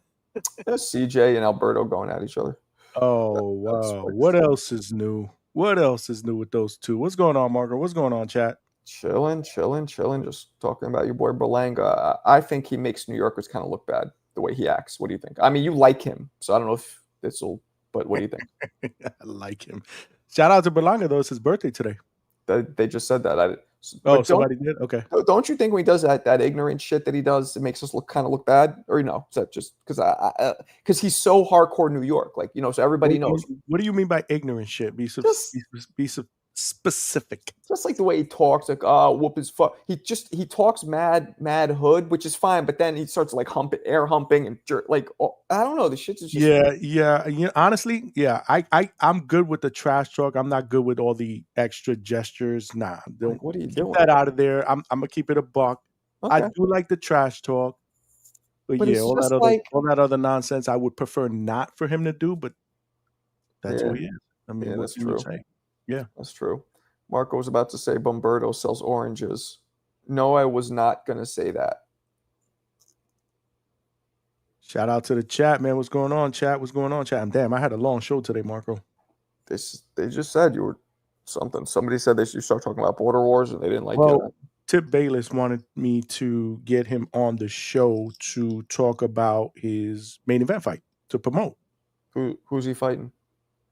CJ and Alberto going at each other.
Oh, wow. What else is new? What else is new with those two? What's going on, Margaret? What's going on, chat?
Chilling. Just talking about your boy Berlanga. I think he makes New Yorkers kind of look bad the way he acts. What do you think? I mean, you like him, so I don't know if this will, but what do you think?
I like him. Shout out to Berlanga, though. It's his birthday today.
They just said that.
Somebody did? Okay.
Don't you think when he does that ignorant shit that he does, it makes us look bad? Or no? Is that just because he's so hardcore New York, like, you know, so everybody knows.
What do you mean by ignorant shit? Be specific.
Just like the way he talks, like, whoop his fuck. He talks mad hood, which is fine, but then he starts like air humping and jerk, like, I don't know, the shit's just
yeah. You know, honestly, yeah. I'm good with the trash talk. I'm not good with all the extra gestures. Nah, don't.
What are you
keep
doing?
that out of there. I'm gonna keep it a buck. Okay. I do like the trash talk, but yeah, all that other nonsense I would prefer not for him to do. But that's what he is. I mean,
that's true.
Yeah,
that's true. Marco was about to say Bomberto sells oranges. No, I was not going to say that.
Shout out to the chat, man. What's going on, chat? And damn, I had a long show today, Marco.
They just said you were something. Somebody said they should start talking about border wars, and they didn't like it.
Tip Bayless wanted me to get him on the show to talk about his main event fight, to promote.
Who's he fighting?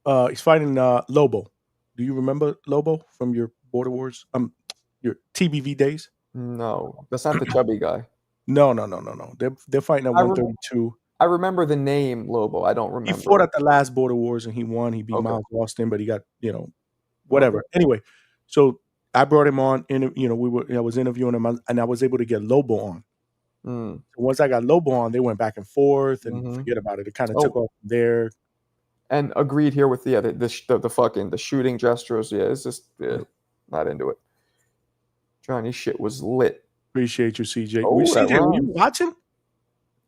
He's fighting Lobo. Do you remember Lobo from your Border Wars? Your TBV days?
No, that's not the chubby guy.
No. They're fighting at 132.
I remember the name Lobo. I don't remember.
He fought at the last Border Wars and he won. He beat Miles Austin, but he got, you know, whatever. Okay. Anyway, so I brought him on. I was interviewing him, and I was able to get Lobo on. So once I got Lobo on, they went back and forth, and forget about it. It kind of took off from there.
And agreed here with the shooting gestures. Yeah, it's just not into it. Johnny shit was lit.
Appreciate you, CJ. CJ, were you watching?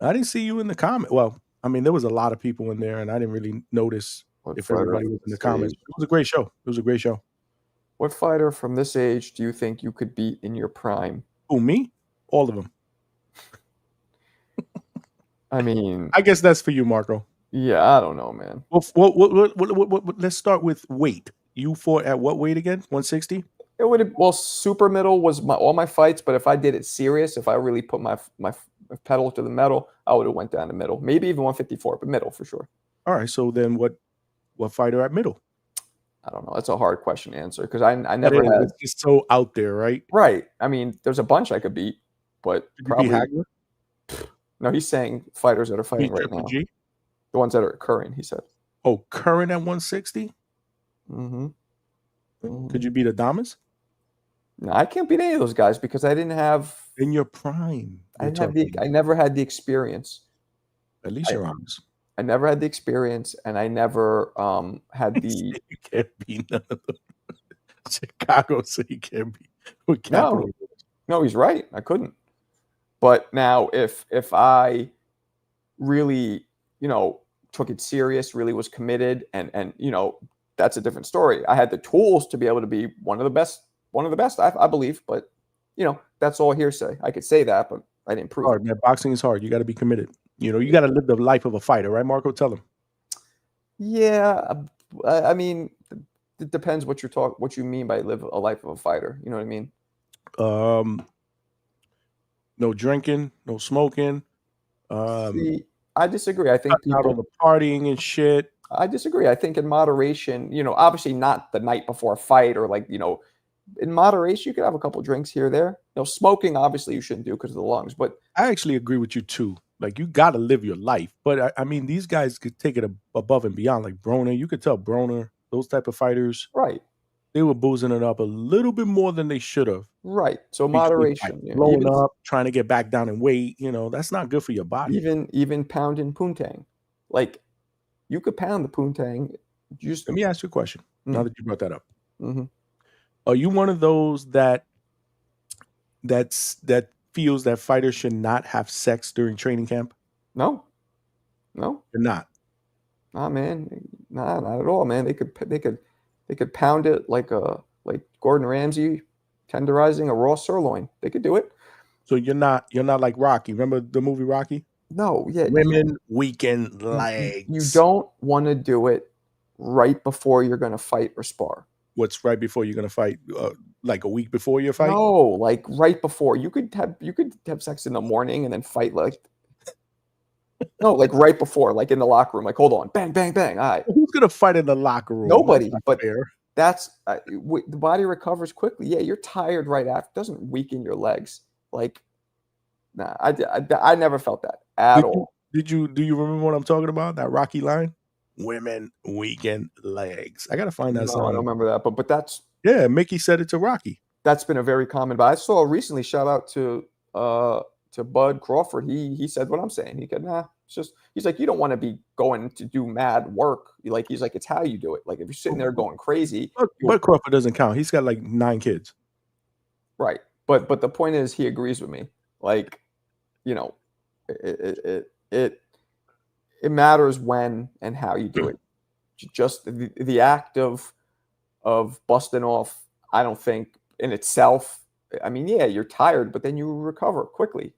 I didn't see you in the comment. Well, I mean, there was a lot of people in there, and I didn't really notice if everybody was in the comments. It was a great show.
What fighter from this age do you think you could beat in your prime?
Who, me? All of them.
I mean,
I guess that's for you, Marco.
Yeah, I don't know, man.
Well, let's start with weight. You fought at what weight again? 160?
It would have, super middle was all my fights, but if I did it serious, if I really put my pedal to the metal, I would have went down to middle. Maybe even 154, but middle for sure.
All right, so then what What fighter at middle?
I don't know. That's a hard question to answer because I never had.
It's just so out there, right?
Right. I mean, there's a bunch I could beat, but
Could you
probably
beat Hagler?
no. He's saying fighters that are fighting
Beat
right
Triple
now,
G?
the ones that are occurring. He said.
Oh, current at 160?
Mm-hmm.
Could you beat Adamas?
No, I can't beat any of those guys because I didn't have.
In your prime.
I didn't have the. I never had the experience.
At least you're honest.
I never had the experience, and I never had the.
You can't beat none of them. Chicago, so you can't beat with capital.
No, he's right. I couldn't. But now, if I really, took it serious, really was committed, and that's a different story. I had the tools to be able to be one of the best, I believe. But that's all hearsay. I could say that, but I didn't prove
it. Man, boxing is hard. You got to be committed. You got to live the life of a fighter, right, Marco? Tell him.
Yeah, I mean, it depends what you mean by live a life of a fighter. You know what I mean?
No drinking, no smoking.
See, I disagree. I think
people out on the partying and shit.
I disagree. I think in moderation, obviously not the night before a fight or in moderation, you could have a couple drinks here or there. Smoking, obviously, you shouldn't do because of the lungs. But
I actually agree with you too. Like, you got to live your life. But I mean, these guys could take it above and beyond. Like Broner, you could tell Broner, those type of fighters,
right?
They were boozing it up a little bit more than they should have.
Right. So moderation.
Blowing up, trying to get back down in weight. That's not good for your body.
Even pounding poontang, like you could pound the poontang.
Let me ask you a question. Now that you brought that up,
mm-hmm.
Are you one of those that feels that fighters should not have sex during training camp?
No.
You're not.
Nah, man. Nah, not at all, man. They could pound it like Gordon Ramsay tenderizing a raw sirloin. They could do it.
So you're not like Rocky. Remember the movie Rocky?
No, yeah.
Women weaken legs.
You don't want to do it right before you're going to fight or spar.
What's right before you're going to fight? Like a week before your fight?
No, like right before. You could have sex in the morning and then fight no, like right before, like in the locker room. Like, hold on, bang, bang, bang. All right.
Who's gonna fight in the locker room?
Nobody. But that's the body recovers quickly. Yeah, you're tired right after. It doesn't weaken your legs. Like, nah, I never felt that at all.
Do you remember what I'm talking about? That Rocky line? Women weaken legs. I gotta find that song.
I don't remember that, but that's
Mickey said it to Rocky.
That's been a very common. But I saw recently. Shout out to Bud Crawford. He said what I'm saying. He said, nah, it's just, he's like, you don't want to be going to do mad work. He's like, it's how you do it. Like if you're sitting there going crazy.
Bud Crawford doesn't count. He's got like 9 kids.
Right. But the point is he agrees with me. Like, it matters when and how you do it. Just the act of busting off, I don't think in itself, I mean, yeah, you're tired, but then you recover quickly.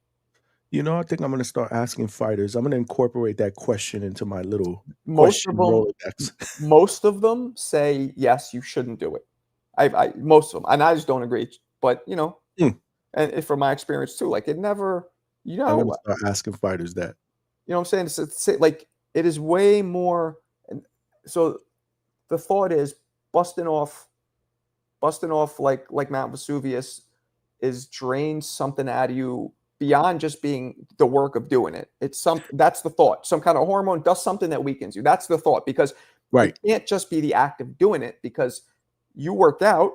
I think I'm going to start asking fighters. I'm going to incorporate that question into my little
most of them say yes, you shouldn't do it. Most of them, and I just don't agree. But and from my experience too, like it never, I'm
going to start asking fighters that.
You know what I'm saying? It's like it is way more. And so the thought is busting off like Mount Vesuvius is drains something out of you beyond just being the work of doing it. That's the thought. Some kind of hormone does something that weakens you. That's the thought, because it can't just be the act of doing it, because you worked out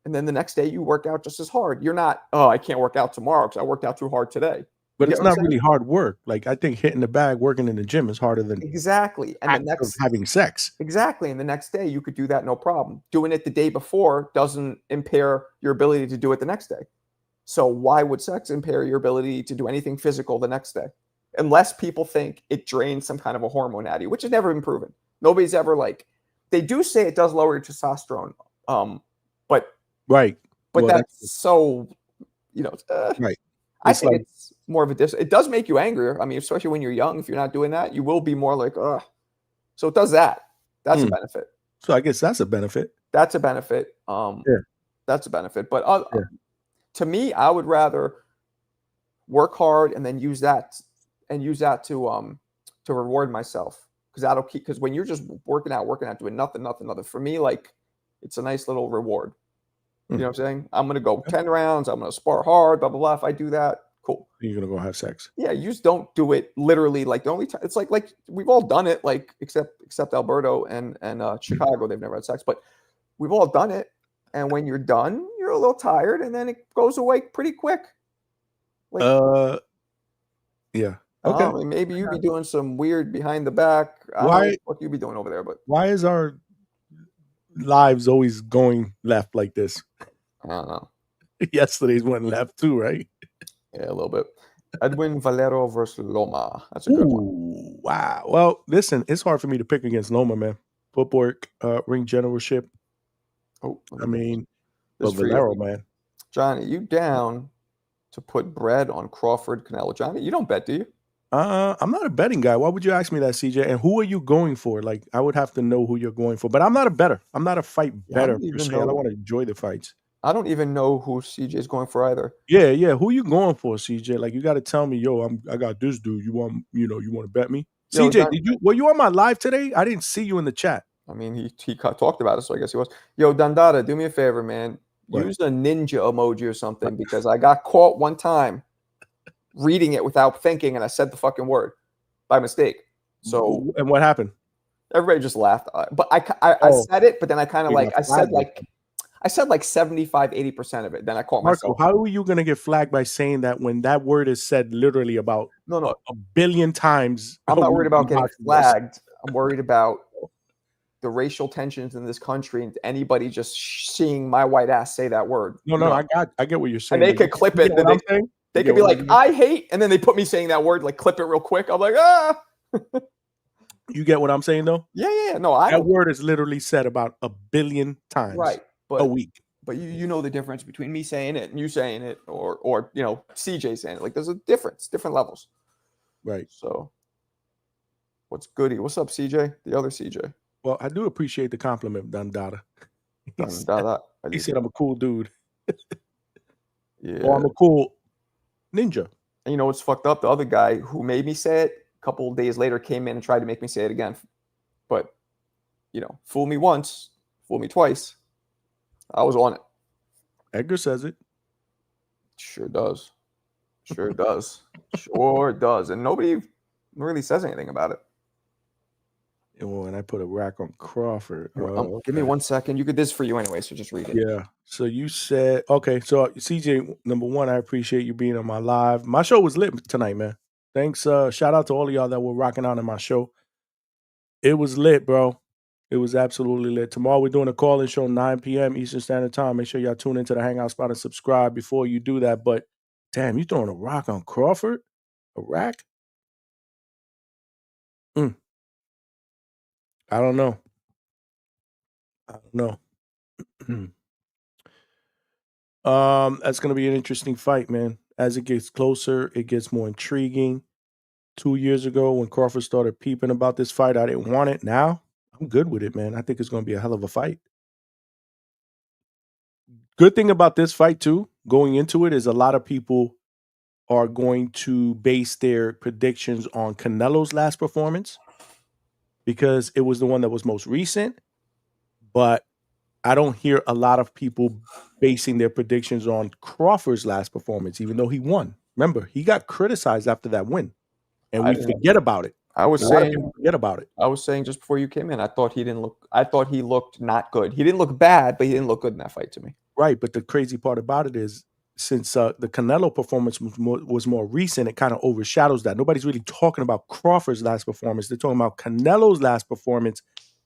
and then the next day you work out just as hard. You're not, I can't work out tomorrow because I worked out too hard today.
But it's not really hard work. Like I think hitting the bag, working in the gym is harder than
exactly. And
having sex.
Exactly. And the next day you could do that no problem. Doing it the day before doesn't impair your ability to do it the next day. So why would sex impair your ability to do anything physical the next day? Unless people think it drains some kind of a hormone out of you, which has never been proven. Nobody's ever they do say it does lower your testosterone. But that's so,
right.
I think it's more of it does make you angrier. I mean, especially when you're young, if you're not doing that, you will be more like, ugh. So it does that. That's a benefit.
So I guess that's a benefit.
That's a benefit. That's a benefit. But to me, I would rather work hard and then use that to reward myself. because that'll keep, because when you're just working out, doing nothing. For me, like, it's a nice little reward. You know what I'm saying? I'm going to go 10 rounds. I'm going to spar hard, blah, blah, blah. If I do that, cool.
You're going to go have sex.
Yeah, you just don't do it literally. Like, the only time, it's like we've all done it, like, except Alberto and Chicago. They've never had sex, but we've all done it. And when you're done, you're a little tired, and then it goes away pretty quick. Like,
yeah. Okay.
Maybe you'd be doing some weird behind the back. I don't know what you'd be doing over there, but
why is our lives always going left like this?
I don't know.
Yesterday's went left too, right?
Yeah, a little bit. Edwin Valero versus Loma. That's a good one.
Wow. Well, listen, it's hard for me to pick against Loma, man. Footwork, ring generalship.
Oh,
I mean, but Valero, man.
Johnny, you down to put bread on Crawford Canelo? Johnny, you don't bet, do you?
I'm not a betting guy. Why would you ask me that, CJ? And who are you going for? Like, I would have to know who you're going for. But I'm not a bettor. I'm not a fight bettor per se. I don't want to enjoy the fights.
I don't even know who CJ is going for either.
Yeah. Who you going for, CJ? Like, you got to tell me, yo, I got this dude. You want to bet me? Yo, CJ, were you on my live today? I didn't see you in the chat.
I mean, he talked about it, so I guess he was. Yo, Dandada, do me a favor, man.
What?
Use a ninja emoji or something, because I got caught one time reading it without thinking, and I said the fucking word by mistake. So,
and what happened?
Everybody just laughed. But I said it, but then I kind of I said like 75, 80% of it. Then I caught myself.
How are you going to get flagged by saying that when that word is said literally about a billion times?
I'm not worried about getting flagged. I'm worried about the racial tensions in this country and anybody just seeing my white ass say that word.
No, I get what you're saying.
And they could clip it. And they could be like, I hate, and then they put me saying that word, like clip it real quick. I'm like, ah.
You get what I'm saying, though?
Yeah. No,
that word is literally said about a billion times,
right? But
a week.
But you know the difference between me saying it and you saying it, or CJ saying it. Like, there's a difference, different levels.
Right.
So, what's goody? What's up, CJ? The other CJ.
Well, I do appreciate the compliment, Dandada. He said I'm a cool dude.
Yeah.
Or I'm a cool ninja.
And you know what's fucked up? The other guy who made me say it a couple of days later came in and tried to make me say it again. But, fool me once, fool me twice. I was on it.
Edgar says it.
Sure does. Sure does. Sure does. And nobody really says anything about it.
Oh, and I put a rack on Crawford.
Give me 1 second. This is for you anyway, so just read it.
Yeah. So you said, okay. So CJ, number one, I appreciate you being on my live. My show was lit tonight, man. Thanks. Shout out to all of y'all that were rocking out in my show. It was lit, bro. It was absolutely lit. Tomorrow we're doing a call-in show 9 p.m. Eastern Standard Time. Make sure y'all tune into the Hangout Spot and subscribe before you do that. But damn, you throwing a rock on Crawford? A rack? I don't know. That's going to be an interesting fight, man. As it gets closer, it gets more intriguing. 2 years ago, when Crawford started peeping about this fight, I didn't want it. Now, I'm good with it, man. I think it's going to be a hell of a fight. Good thing about this fight, too, going into it, is a lot of people are going to base their predictions on Canelo's last performance because it was the one that was most recent. But I don't hear a lot of people basing their predictions on Crawford's last performance, even though he won. Remember, he got criticized after that win, and we forget about it.
I was saying,
forget about it.
I was saying just before you came in, I thought he looked not good. He didn't look bad, but he didn't look good in that fight to me.
Right, but the crazy part about it is, since the Canelo performance was more recent, it kind of overshadows that. Nobody's really talking about Crawford's last performance. They're talking about Canelo's last performance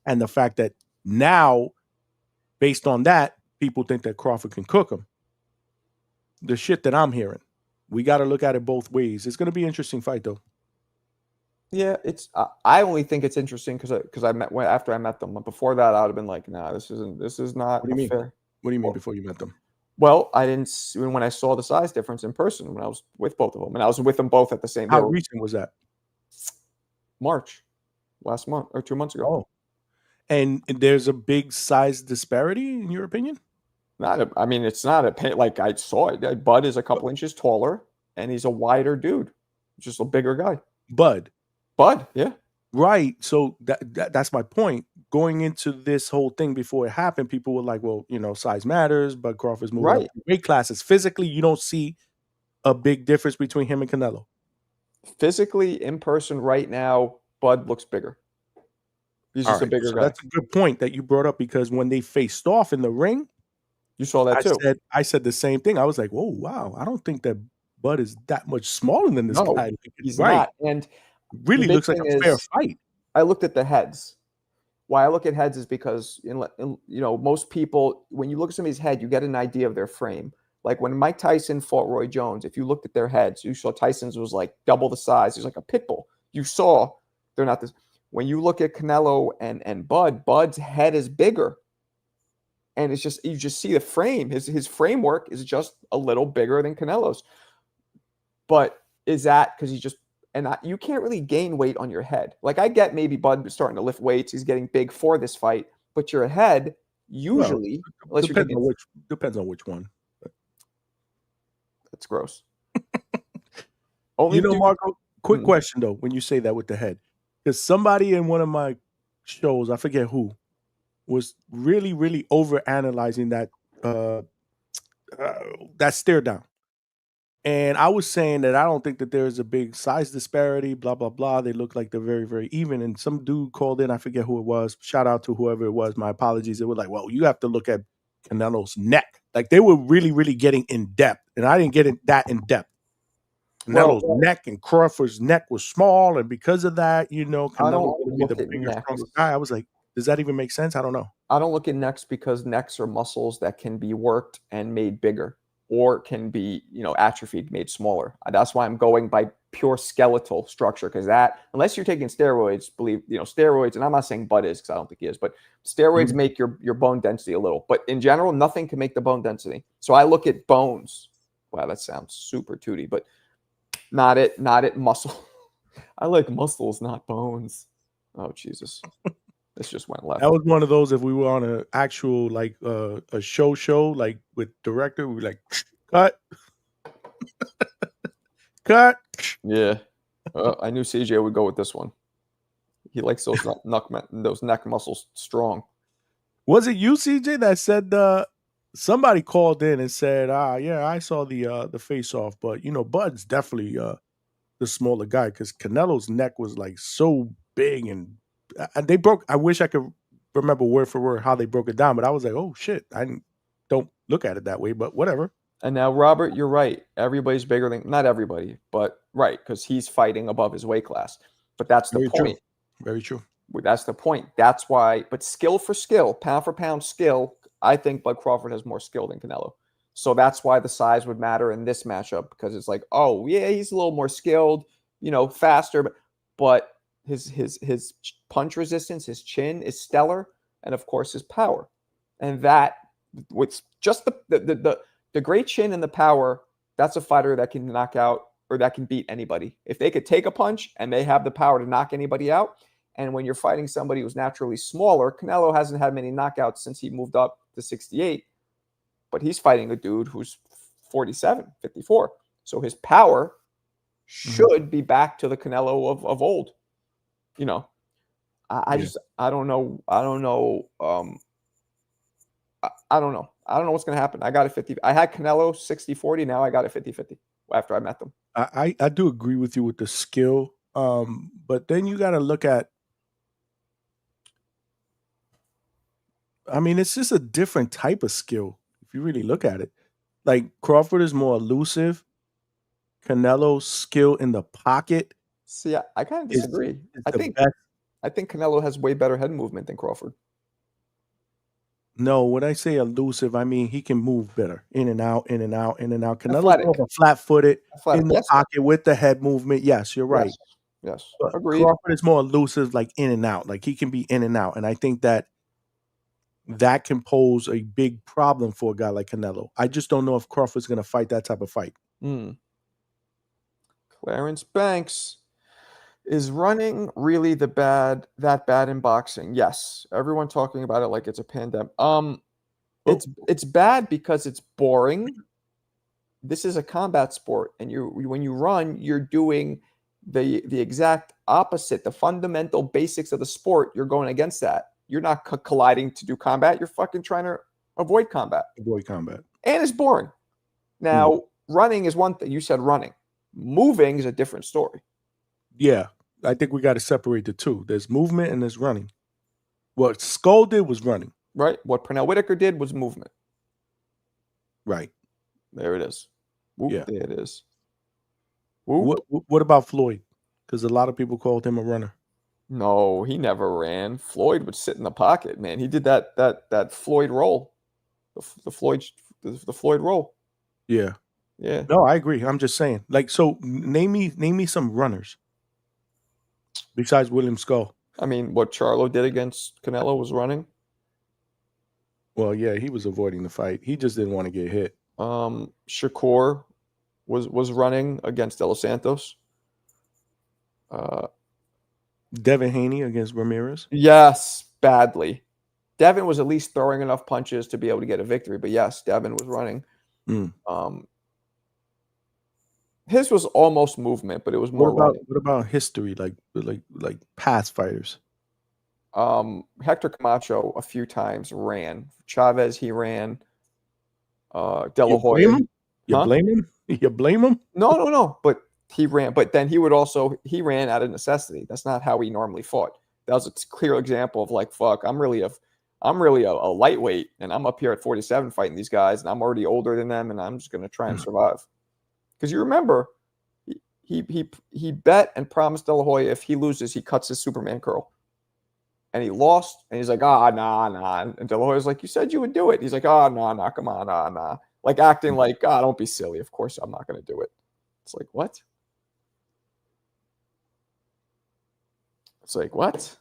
and the fact that now, based on that, people think that Crawford can cook him. The shit that I'm hearing. We got to look at it both ways. It's going to be an interesting fight, though.
Yeah, it's. I only think it's interesting because after I met them. Before that, I would have been like, nah, this is not fair.
What do you mean before you met them?
Well, I didn't. When I saw the size difference in person, when I was with both of them, and I was with them both at the same.
How recent was that?
March, last month or 2 months ago.
Oh, and there's a big size disparity in your opinion?
It's not like I saw it. Bud is a couple inches taller, and he's a wider dude, just a bigger guy.
Bud,
yeah.
Right. So that's my point. Going into this whole thing before it happened, people were like, well, size matters, but Crawford's moving up
Right.
weight classes. Physically, you don't see a big difference between him and Canelo.
Physically, in person right now, Bud looks bigger. He's
All
just a
right.
bigger
So
guy.
that's a good point that you brought up, because when they faced off in the ring,
You saw that too.
I said the same thing. I was like, whoa, wow. I don't think that Bud is that much smaller than this
No,
guy.
he's
Right.
not. And the
Really
big
looks like
thing
a fair
is,
fight.
I looked at the heads. Why I look at heads is because most people, when you look at somebody's head, you get an idea of their frame. Like when Mike Tyson fought Roy Jones, if you looked at their heads, you saw Tyson's was like double the size. He was like a pit bull. You saw they're not this. When you look at Canelo and Bud, Bud's head is bigger. And it's just, you just see the frame. His framework is just a little bigger than Canelo's. But is that because he's just, you can't really gain weight on your head. Like I get maybe Bud starting to lift weights, he's getting big for this fight, but your head usually, unless you're taking,
depends on which one.
that's gross. Only
Marco, quick question though, when you say that with the head, because somebody in one of my shows, I forget who, was really, really over analyzing that that stare down. And I was saying that I don't think that there's a big size disparity, blah, blah, blah. They look like they're very, very even. And some dude called in, I forget who it was. Shout out to whoever it was. My apologies. They were like, well, you have to look at Canelo's neck. Like they were really, really getting in depth. And I didn't get it that in depth. Canelo's neck and Crawford's neck was small. And because of that, Canelo would be the bigger, stronger guy. I was like, does that even make sense? I don't know.
I don't look at necks because necks are muscles that can be worked and made bigger, or can be, atrophied, made smaller. That's why I'm going by pure skeletal structure, because that, unless you're taking steroids, steroids, and I'm not saying Bud is, because I don't think he is, but steroids make your bone density a little. But in general, nothing can make the bone density. So I look at bones. Wow, that sounds super tooty, but not it muscle. I like muscles, not bones. Oh, Jesus. This just went left.
That was one of those, if we were on an actual, like, a show, like, with director, we were like, cut. Cut.
Yeah. I knew CJ would go with this one. He likes those neck muscles strong.
Was it you, CJ, that said somebody called in and said, yeah, I saw the face off, but Bud's definitely the smaller guy, because Canelo's neck was like so big, and they broke. I wish I could remember word for word how they broke it down, but I was like, oh shit, don't look at it that way, but whatever.
And now, Robert, you're right. Everybody's bigger than, not everybody, but right, because he's fighting above his weight class. But that's the point.
Very true.
That's the point. That's why. But skill for skill, pound for pound skill, I think Bud Crawford has more skill than Canelo. So that's why the size would matter in this matchup, because it's like, oh yeah, he's a little more skilled, faster, but his punch resistance, his chin is stellar, and of course his power, and that with just the great chin and the power, that's a fighter that can knock out, or that can beat anybody. If they could take a punch and they have the power to knock anybody out. And when you're fighting somebody who's naturally smaller, Canelo hasn't had many knockouts since he moved up to 68, but he's fighting a dude who's 47, 54. So his power should be back to the Canelo of old. I don't know. I don't know what's going to happen. I got it 50. I had Canelo 60-40. Now I got it 50-50 after I met them.
I do agree with you with the skill. But then you got to look at, it's just a different type of skill if you really look at it. Like Crawford is more elusive. Canelo's skill in the pocket.
See, I kind of disagree. I think Canelo has way better head movement than Crawford.
No, when I say elusive, I mean he can move better, in and out, in and out, in and out. Canelo's more flat-footed in the pocket with the head movement. Yes, you're right.
Yes.
But
Agreed.
Crawford is more elusive, like in and out. Like he can be in and out. And I think that can pose a big problem for a guy like Canelo. I just don't know if Crawford's going to fight that type of fight.
Clarence Banks, is running really that bad in boxing? Yes. Everyone talking about it like it's a pandemic. It's bad because it's boring. This is a combat sport, and when you run, you're doing the exact opposite, the fundamental basics of the sport. You're going against that. You're not colliding to do combat. You're fucking trying to avoid combat.
Avoid combat.
And it's boring. Now, running is one thing. You said running. Moving is a different story.
Yeah. I think we got to separate the two. There's movement and there's running. What Skull did was running.
Right. What Pernell Whitaker did was movement.
Right.
There it is. Whoop,
Yeah.
there it is. Whoop.
What about Floyd? Because a lot of people called him a runner.
No, he never ran. Floyd would sit in the pocket, man. He did that Floyd roll. The Floyd roll.
Yeah.
Yeah.
No, I agree. I'm just saying. Like, so name me some runners besides William Skull.
I mean, what Charlo did against Canelo was running.
Well, yeah, he was avoiding the fight. He just didn't want to get hit.
Shakur was running against De Los Santos.
Devin Haney against Ramirez.
Yes, badly. Devin was at least throwing enough punches to be able to get a victory, but yes, Devin was running. His was almost movement, but it was more running.
What about history, like past fighters?
Hector Camacho a few times ran. Chavez, he ran. De La Hoya.
You blame him? You blame him?
No. But he ran. But then he ran out of necessity. That's not how he normally fought. That was a clear example of like, fuck, I'm really a lightweight, and I'm up here at 47 fighting these guys, and I'm already older than them, and I'm just gonna try and survive. Because you remember, he bet and promised De La Hoya if he loses, he cuts his Superman curl. And he lost, and he's like, nah. And De La Hoya's like, you said you would do it. He's like, nah, come on, nah. Like acting like, don't be silly. Of course I'm not going to do it. It's like, what? It's like, what?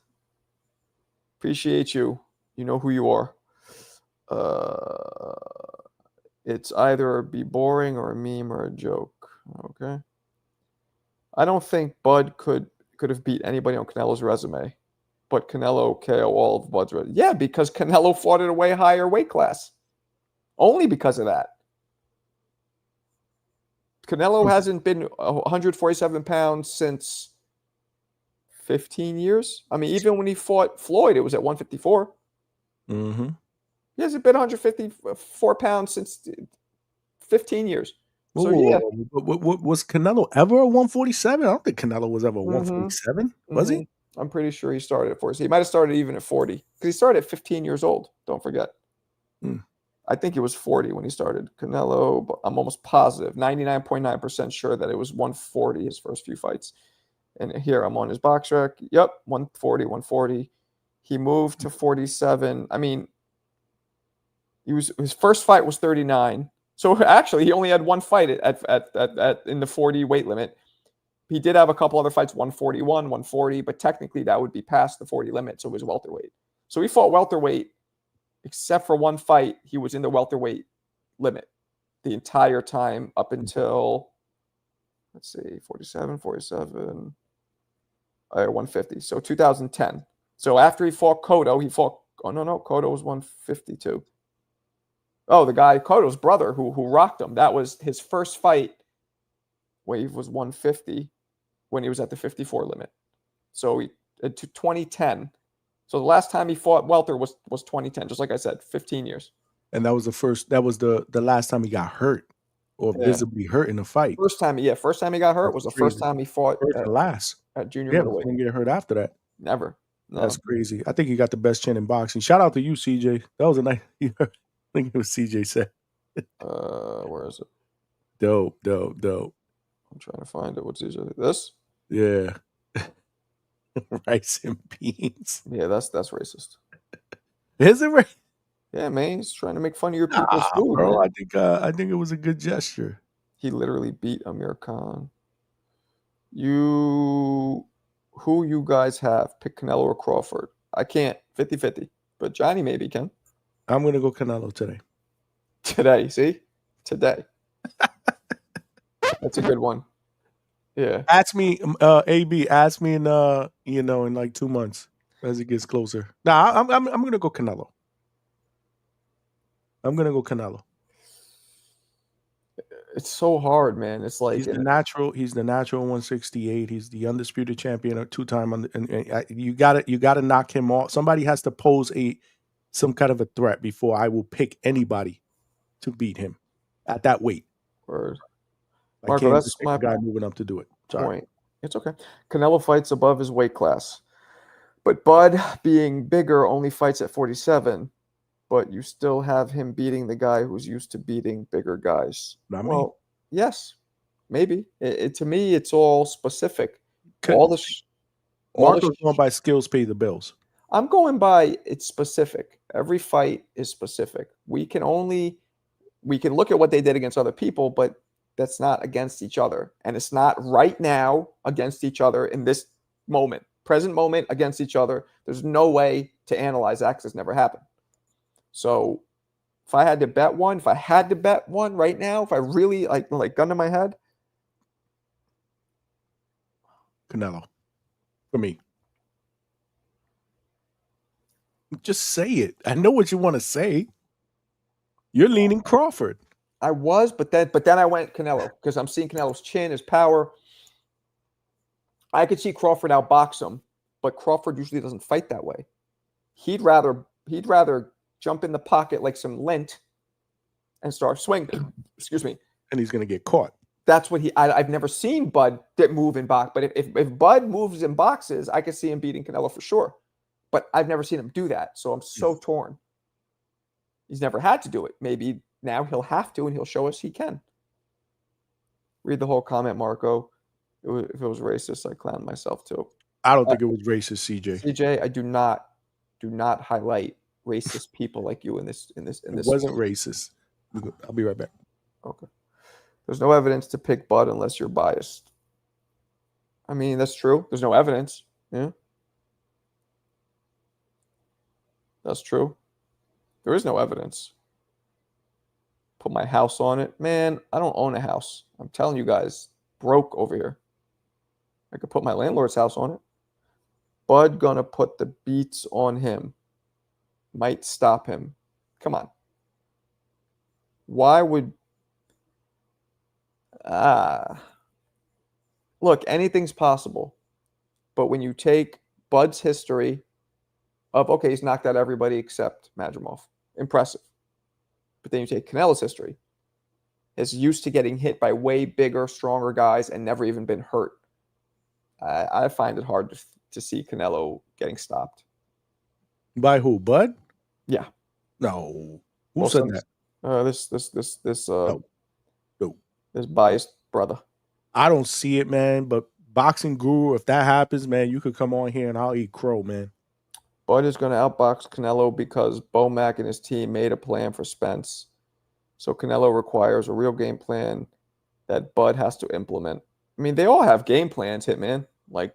Appreciate you. You know who you are. It's either be boring or a meme or a joke. Okay. I don't think Bud could have beat anybody on Canelo's resume. But Canelo KO all of Bud's resume. Yeah, because Canelo fought at a way higher weight class. Only because of that. Canelo hasn't been 147 pounds since 15 years. I mean, even when he fought Floyd, it was at 154.
Mm-hmm.
He hasn't been 154 pounds since 15 years. So, yeah.
Was Canelo ever a 147? I don't think Canelo was ever a 147. Was he?
I'm pretty sure he started at 40. He might have started even at 40 because he started at 15 years old. Don't forget. I think he was 40 when he started. Canelo, but I'm almost positive, 99.9% sure that it was 140 his first few fights. And here I'm on his box rec. Yep, 140. He moved to 47. I mean, his first fight was 39. So actually, he only had one fight at in the 40 weight limit. He did have a couple other fights, 141, 140, but technically that would be past the 40 limit, so it was welterweight. So he fought welterweight, except for one fight, he was in the welterweight limit the entire time up until, let's see, 47, 150. So 2010. So after he fought Cotto, Cotto was 152. Oh, the guy, Cotto's brother, who rocked him, that was his first fight. Wave was 150 when he was at the 54 limit. So to 2010. So the last time he fought welter was 2010, just like I said, 15 years.
And that was the last time he got hurt or visibly hurt in a fight.
First time he got hurt was the first time he fought at junior middleweight.
Didn't get hurt after that.
Never. No.
That's crazy. I think he got the best chin in boxing. Shout out to you, CJ. That was a nice. I think it was CJ said.
Where is it?
Dope.
I'm trying to find it. What's this?
Yeah. Rice and beans.
Yeah, that's racist.
Is it racist?
Yeah, man. He's trying to make fun of your people's food,
bro.
man.
I think it was a good gesture.
He literally beat Amir Khan. Who you guys have? Pick Canelo or Crawford. I can't. 50-50. But Johnny maybe can.
I'm going to go Canelo today.
Today, see? Today. That's a good one. Yeah.
Ask me, AB. Ask me in in like 2 months as it gets closer. Nah, I'm gonna go Canelo.
It's so hard, man. It's like
He's the natural 168. He's the undisputed champion, 2-time. You gotta knock him off. Somebody has to pose some kind of a threat before I will pick anybody to beat him at that weight.
Word.
I
Marco,
can't
that's
just pick
my
a guy moving up to do it. Sorry.
point. It's okay. Canelo fights above his weight class, but Bud, being bigger, only fights at 47. But you still have him beating the guy who's used to beating bigger guys.
Not me.
Well, yes, maybe. To me, it's all specific. Marco's
going by skills pay the bills.
I'm going by it's specific. Every fight is specific. We can look at what they did against other people, but that's not against each other. And it's not right now against each other in this moment. Present moment against each other. There's no way to analyze that because it's never happened. So if I had to bet one right now, if I really like gun to my head,
Canelo. For me. Just say it. I know what you want to say. You're leaning Crawford.
I was, but then I went Canelo because I'm seeing Canelo's chin, his power. I could see Crawford outbox him, but Crawford usually doesn't fight that way. He'd rather jump in the pocket like some lint and start swinging. Excuse me.
And he's going to get caught.
That's what I've never seen Bud move in box. But if Bud moves in boxes, I could see him beating Canelo for sure. But I've never seen him do that. So I'm so torn. He's never had to do it. Maybe now he'll have to, and he'll show us he can. Read the whole comment, Marco. If it was racist, I clowned myself too.
I don't think it was racist, CJ.
CJ, I do not highlight racist people like you in this.
It wasn't racist. I'll be right back.
Okay. There's no evidence to pick Bud unless you're biased. I mean, that's true. There's no evidence. Yeah. That's true. There is no evidence. Put my house on it. Man, I don't own a house. I'm telling you guys, broke over here. I could put my landlord's house on it. Bud gonna put the beats on him. Might stop him. Come on. Why would... Look, anything's possible. But when you take Bud's history of, okay, he's knocked out everybody except Madrimov. Impressive. But then you take Canelo's history. Is used to getting hit by way bigger, stronger guys and never even been hurt. I find it hard to see Canelo getting stopped.
By who? Bud?
Yeah.
No. Who said that?
This biased brother.
I don't see it, man. But boxing guru, if that happens, man, you could come on here and I'll eat crow, man.
Bud is going to outbox Canelo because Bomac and his team made a plan for Spence. So Canelo requires a real game plan that Bud has to implement. I mean, they all have game plans, Hitman. Like,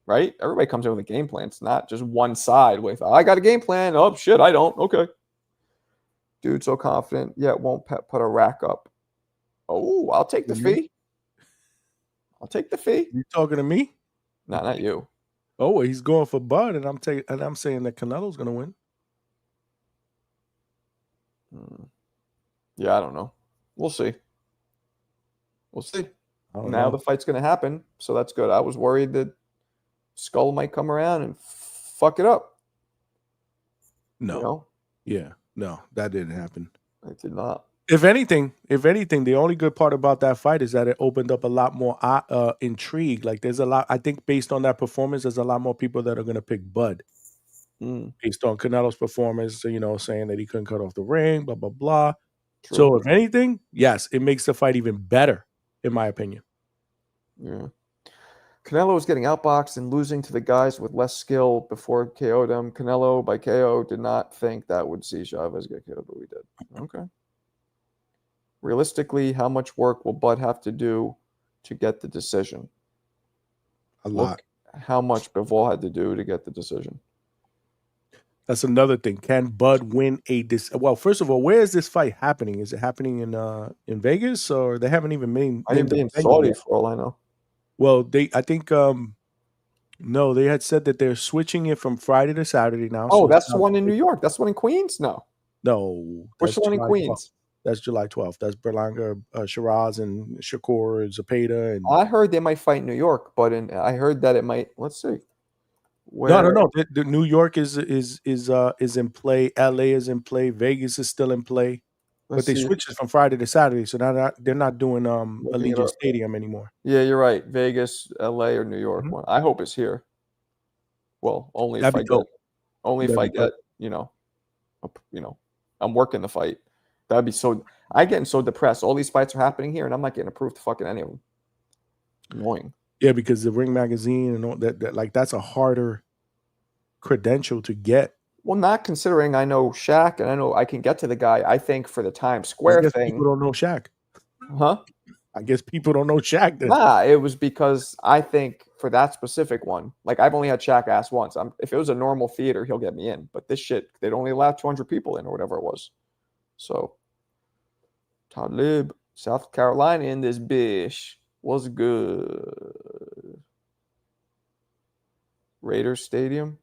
right? Everybody comes in with a game plan. It's not just one side with, I got a game plan. Oh, shit, I don't. Okay. Dude, so confident, yet won't put a rack up. Oh, I'll take the fee. I'll take the fee.
You talking to me?
No, not you.
Oh, he's going for Bud, and I'm saying that Canelo's going to win.
Yeah, I don't know. We'll see. Now the fight's going to happen, so that's good. I was worried that Skull might come around and fuck it up.
No.
You know?
Yeah, no, that didn't happen.
It did not.
If anything, the only good part about that fight is that it opened up a lot more intrigue. Like there's a lot, I think based on that performance, there's a lot more people that are going to pick Bud. Based on Canelo's performance, saying that he couldn't cut off the ring, blah, blah, blah. True. So if anything, yes, it makes the fight even better, in my opinion.
Yeah. Canelo was getting outboxed and losing to the guys with less skill before KO'd him. Canelo, by KO, did not think that would see Chavez get KO'd, but we did. Okay. Realistically, how much work will Bud have to do to get the decision?
A lot.
Look how much Bivol had to do to get the decision.
That's another thing. Can Bud win well, first of all, where is this fight happening? Is it happening in Vegas, or they haven't even made?
I didn't be in Saudi for all I know.
Well, I think no, they had said that they're switching it from Friday to Saturday now.
Oh, so that's the one in New York. That's the one in Queens? No.
No.
Which one in Queens?
That's July 12th. That's Berlanga, Shiraz, and Shakur, Zepeda, and
I heard they might fight in New York, but I heard that it might. Let's see.
no. The New York is in play. LA is in play. Vegas is still in play.
Let's
But they
see.
switched it from Friday to Saturday, so now they're not doing
Looking it
Allegiant
up.
Stadium anymore.
Yeah, you're right. Vegas, LA, or New York.
Mhm.
One. I hope it's here. Well, only
That'd
if
be
I
dope.
get, only if
That'd
I
be dope.
get, I'm working the fight. That'd be so. I'm getting so depressed. All these fights are happening here, and I'm not getting approved to fucking any of them. Annoying.
Yeah, because the Ring Magazine and all that like that's a harder credential to get.
Well, not considering I know Shaq and I know I can get to the guy. I think for the Times
I
Square
guess
thing,
people don't know Shaq.
huh?
I guess people don't know Shaq then.
Nah, it was because I think for that specific one, like I've only had Shaq ask once. If it was a normal theater, he'll get me in. But this shit, they'd only allow 200 people in or whatever it was. So, Talib, South Carolina in this bitch was good. Raiders Stadium.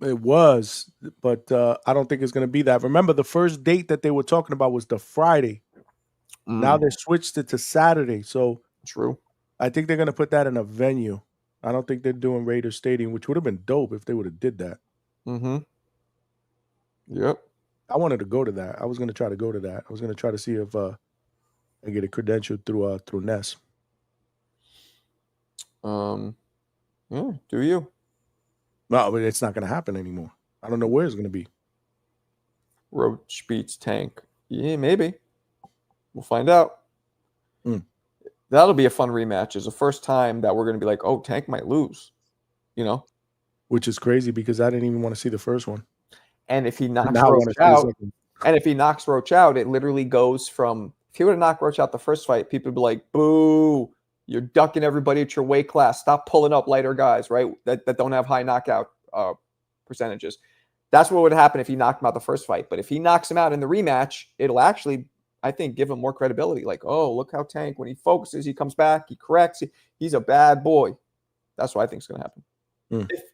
It was, but I don't think it's going to be that. Remember, the first date that they were talking about was the Friday. Now they switched it to Saturday, so
True.
I think they're going to put that in a venue. I don't think they're doing Raiders Stadium, which would have been dope if they would have did that.
Mm-hmm. Yep.
I wanted to go to that. I was going to try to go to that. I was going to try to see if I get a credential through Ness.
Yeah. Do you?
No, but it's not going to happen anymore. I don't know where it's going to be.
Roach beats Tank. Yeah, maybe. We'll find out. That'll be a fun rematch. It's the first time that we're going to be like, oh, Tank might lose,
Which is crazy because I didn't even want to see the first one.
And if he knocks
Now I wanna
Roach
see the
out,
second.
and if he knocks Roach out, it literally goes from, if he would have knocked Roach out the first fight, people would be like, boo, you're ducking everybody at your weight class. Stop pulling up lighter guys, right? That don't have high knockout percentages. That's what would happen if he knocked him out the first fight. But if he knocks him out in the rematch, it'll actually, I think, give him more credibility. Like, oh, look how Tank, when he focuses, he comes back, he corrects. He's a bad boy. That's what I think is going to happen.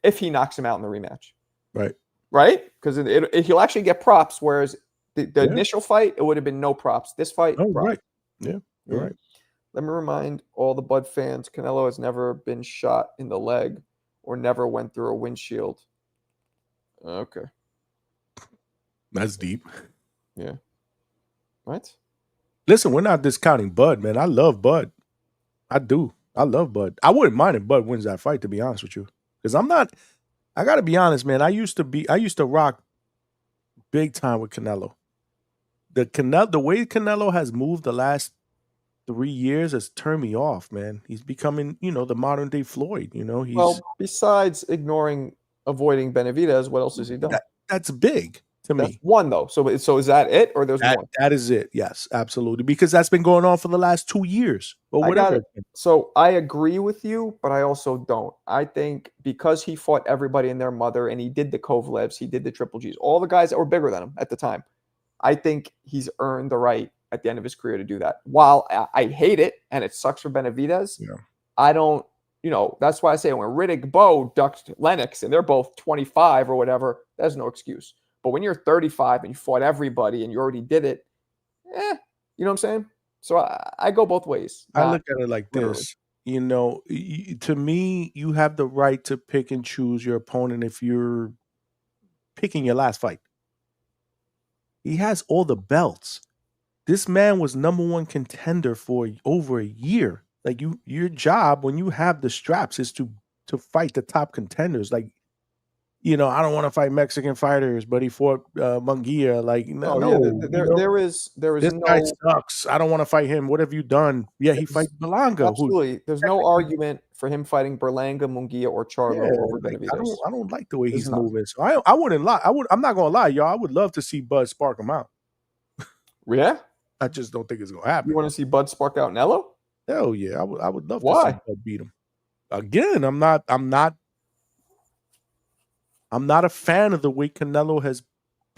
If he knocks him out in the rematch. Right? Because he'll actually get props, whereas the initial fight, it would have been no props. This fight,
oh,
props.
right. Yeah, you're right.
Let me remind all the Bud fans, Canelo has never been shot in the leg or never went through a windshield. Okay.
That's deep.
Yeah. What?
Listen, we're not discounting Bud, man. I love Bud. I do. I love Bud. I wouldn't mind if Bud wins that fight, to be honest with you. Because I gotta be honest, man. I used to rock big time with Canelo. The way Canelo has moved the last 3 years has turned me off, man. He's becoming, the modern day Floyd.
Well, besides avoiding Benavidez, what else has he done?
That's big to me.
That's one though. So is that it, or there's more?
That is it. Yes, absolutely. Because that's been going on for the last 2 years or whatever.
So I agree with you, but I also don't. I think because he fought everybody and their mother, and he did the Kovalevs, he did the Triple Gs, all the guys that were bigger than him at the time. I think he's earned the right at the end of his career to do that. While I hate it and it sucks for Benavidez, I don't. That's why I say when Riddick Bowe ducked Lennox and they're both 25 or whatever, there's no excuse. But when you're 35 and you fought everybody and you already did it, you know what I'm saying? So I go both ways.
I look at it like this. To me, you have the right to pick and choose your opponent if you're picking your last fight. He has all the belts. This man was number one contender for over a year. Like your job when you have the straps is to fight the top contenders. Like, I don't want to fight Mexican fighters, but he fought Munguia. Like,
there is
this guy sucks. I don't want to fight him. What have you done? Yeah, he fights Berlanga.
Absolutely, there's no argument for him fighting Berlanga, Munguia, or Charlo over Benavidez.
I don't like the way he's moving. So I wouldn't lie. I'm not gonna lie, y'all. I would love to see Bud spark him out.
Yeah,
I just don't think it's gonna happen.
You want to see Bud spark out Nello?
Hell yeah, I would love to see Bud beat him. Again, I'm not a fan of the way Canelo has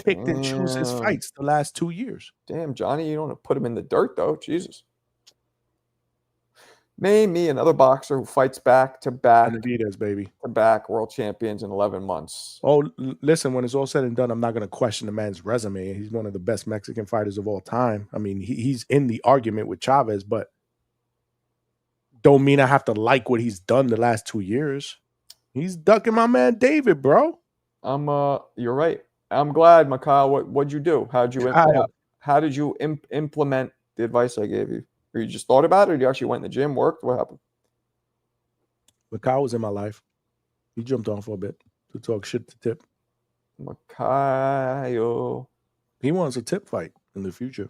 picked and choose his fights the last 2 years.
Damn, Johnny, you don't want to put him in the dirt though. Jesus. Name me another boxer who fights back to back
Benavidez, baby.
to back world champions in 11 months.
Oh, listen, when it's all said and done, I'm not going to question the man's resume. He's one of the best Mexican fighters of all time. I mean, he's in the argument with Chavez, but don't mean I have to like what he's done the last 2 years. He's ducking my man David, bro.
You're right. I'm glad, Mikhail. What'd you do? How did you implement the advice I gave you? Or you just thought about it, or you actually went in the gym, worked? What happened?
Mikhail was in my life. He jumped on for a bit to talk shit to Tip.
Mikhail.
He wants a Tip fight in the future.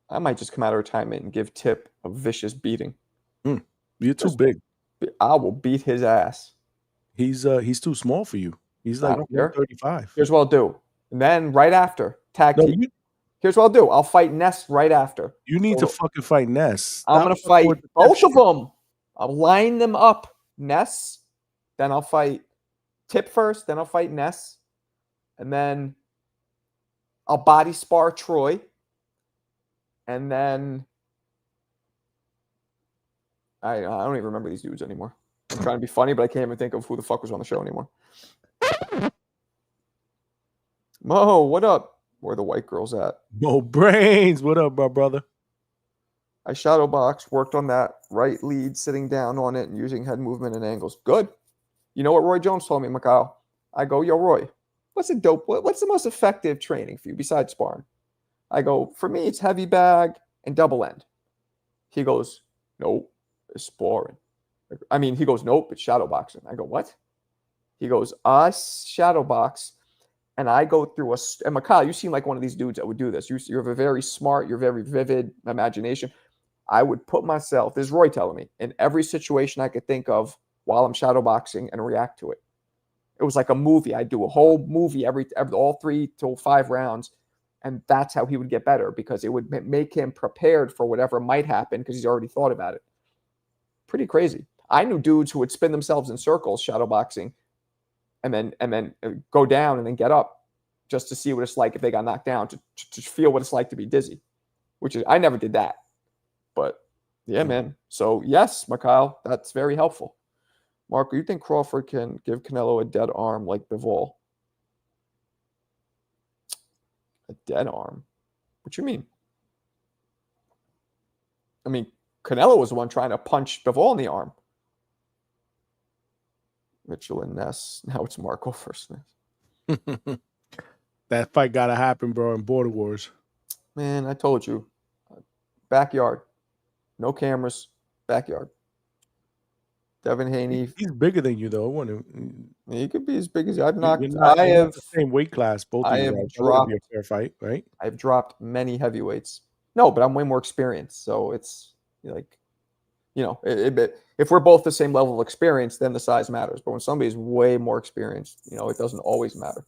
I might just come out of retirement and give Tip a vicious beating.
You're too big.
I will beat his ass.
He's too small for you. He's like 135.
Here's what I'll do. And then right after, tag team. Here's what I'll do. I'll fight Ness right after.
You need to fucking fight Ness.
I'm going to fight both of them. I'll line them up. Ness, then I'll fight Tip first, then I'll fight Ness, and then I'll body spar Troy, and then I don't even remember these dudes anymore. I'm trying to be funny, but I can't even think of who the fuck was on the show anymore. Mo, what up? Where are the white girls at?
Mo Brains, what up, my brother?
I shadow box, worked on that right lead, sitting down on it and using head movement and angles. Good. You know what Roy Jones told me, Mikhail? I go, yo, Roy, what's the most effective training for you besides sparring? I go, for me, it's heavy bag and double end. He goes, nope, it's sparring. I mean, he goes, nope, it's shadow boxing. I go, what? He goes, I shadow box, and I go through and Mikhail, you seem like one of these dudes that would do this. You're very smart, you're very vivid imagination. I would put myself, this is Roy telling me, in every situation I could think of while I'm shadow boxing and react to it. It was like a movie. I'd do a whole movie every all 3 to 5 rounds, and that's how he would get better, because it would make him prepared for whatever might happen because he's already thought about it. Pretty crazy. I knew dudes who would spin themselves in circles shadow boxing and then go down and then get up just to see what it's like if they got knocked down, to feel what it's like to be dizzy, which is, I never did that. But yeah, man. So yes, Mikhail, that's very helpful. Marco, you think Crawford can give Canelo a dead arm like Bivol? A dead arm? What you mean? I mean, Canelo was the one trying to punch Bivol in the arm. Mitchell and Ness. Now it's Marco versus Ness.
That fight got to happen, bro, in Border Wars.
Man, I told you. Backyard. No cameras. Backyard. Devin Haney.
He's bigger than you, though.
He could be as big as you. I've knocked.
I have the same weight class. Both
I
of
have
you.
dropped.
Be a fair fight, right?
I've dropped many heavyweights. No, but I'm way more experienced. So it's like, if we're both the same level of experience, then the size matters. But when somebody's way more experienced, it doesn't always matter.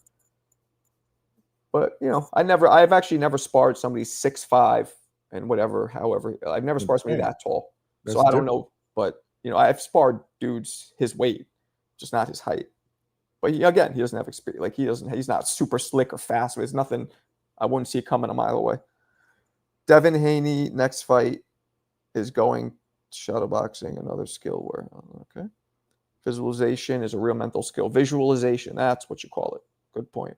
But I've actually never sparred somebody 6'5" and however, I've never sparred somebody that tall. So I don't know, but I've sparred dudes his weight, just not his height. But he doesn't have experience. Like he's not super slick or fast. There's nothing I wouldn't see coming a mile away. Devin Haney, next fight is going shadow boxing, another skill where, okay. Visualization is a real mental skill. Visualization, that's what you call it. Good point.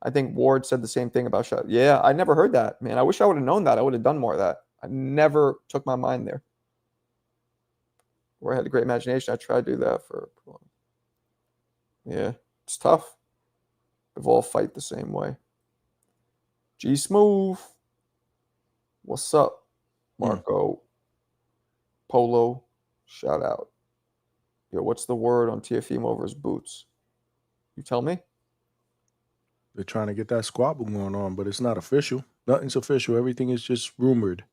I think Ward said the same thing about shadow. Yeah, I never heard that, man. I wish I would have known that. I would have done more of that. I never took my mind there. Where I had a great imagination, I tried to do that for a long. Yeah, it's tough. They've all fight the same way. G Smooth. What's up, Marco? Polo, shout out. Yo, what's the word on Teofimo over his boots? You tell me.
They're trying to get that squabble going on, but it's not official. Nothing's official. Everything is just rumored.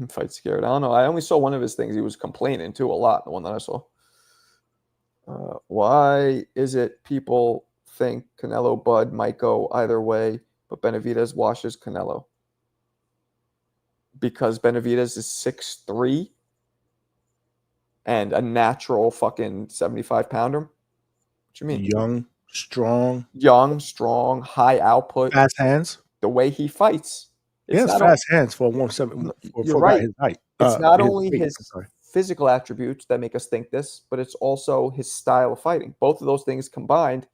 Fight scared. I don't know. I only saw one of his things. He was complaining too a lot. The one that I saw. Why is it people think Canelo Bud might go either way, but Benavidez washes Canelo? Because Benavidez is 6'3" and a natural fucking 75-pounder. What you mean?
Young, strong,
high output.
fast hands.
The way he fights.
He has fast hands for 170.
You're right.
His height.
It's not
his
only
weight,
his physical attributes that make us think this, but it's also his style of fighting. Both of those things combined,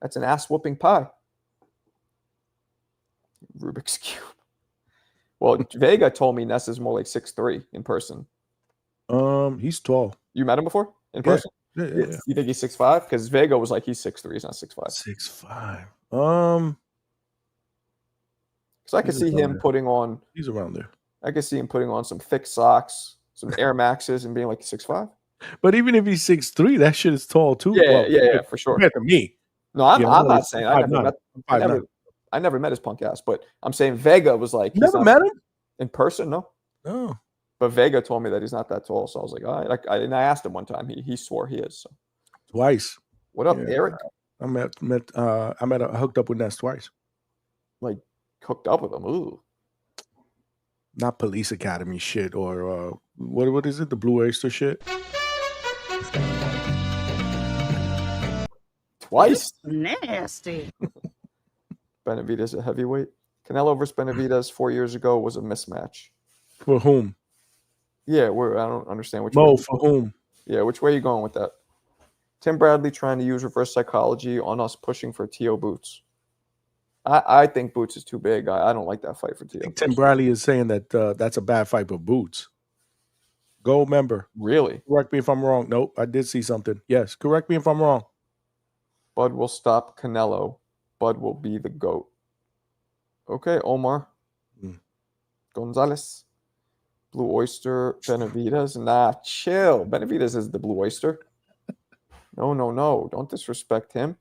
that's an ass-whooping pie. Rubik's Cube. Well, Vega told me Ness is more like 6'3" in person.
He's tall.
You met him before in person?
Yeah.
You think he's 6'5"? Because Vega was like he's 6'3", he's not 6'5".
6'5".
Because I could see him putting on.
He's around there.
I could see him putting on some thick socks, some Air Maxes, and being like 6'5".
But even if he's 6'3", that shit is tall too.
Yeah, for sure.
Compared to me.
No, I'm not saying I never met his punk ass, but I'm saying Vega was like.
You never met him
in person? No.
Oh.
But Vega told me that he's not that tall, so I was like, all right. And I asked him one time. He swore he is. So.
Twice.
What up, Eric?
I hooked up with Ness twice.
Like hooked up with him? Ooh.
Not Police Academy shit or what is it? The Blue Oyster shit.
Twice.
Nasty.
Benavidez a heavyweight. Canelo versus Benavidez 4 years ago was a mismatch.
For whom?
Yeah, I don't understand which
way.
For
whom?
Yeah, which way are you going with that? Tim Bradley trying to use reverse psychology on us pushing for T.O. Boots. I think Boots is too big. I don't like that fight for T.O.
Tim Bradley is saying that that's a bad fight for Boots. Gold member.
Really?
Correct me if I'm wrong. Nope, I did see something. Yes, correct me if I'm wrong.
Bud will stop Canelo. Bud will be the GOAT. Okay, Omar. Gonzalez. Blue Oyster. Benavidez. Nah, chill. Benavidez is the Blue Oyster. No. Don't disrespect him.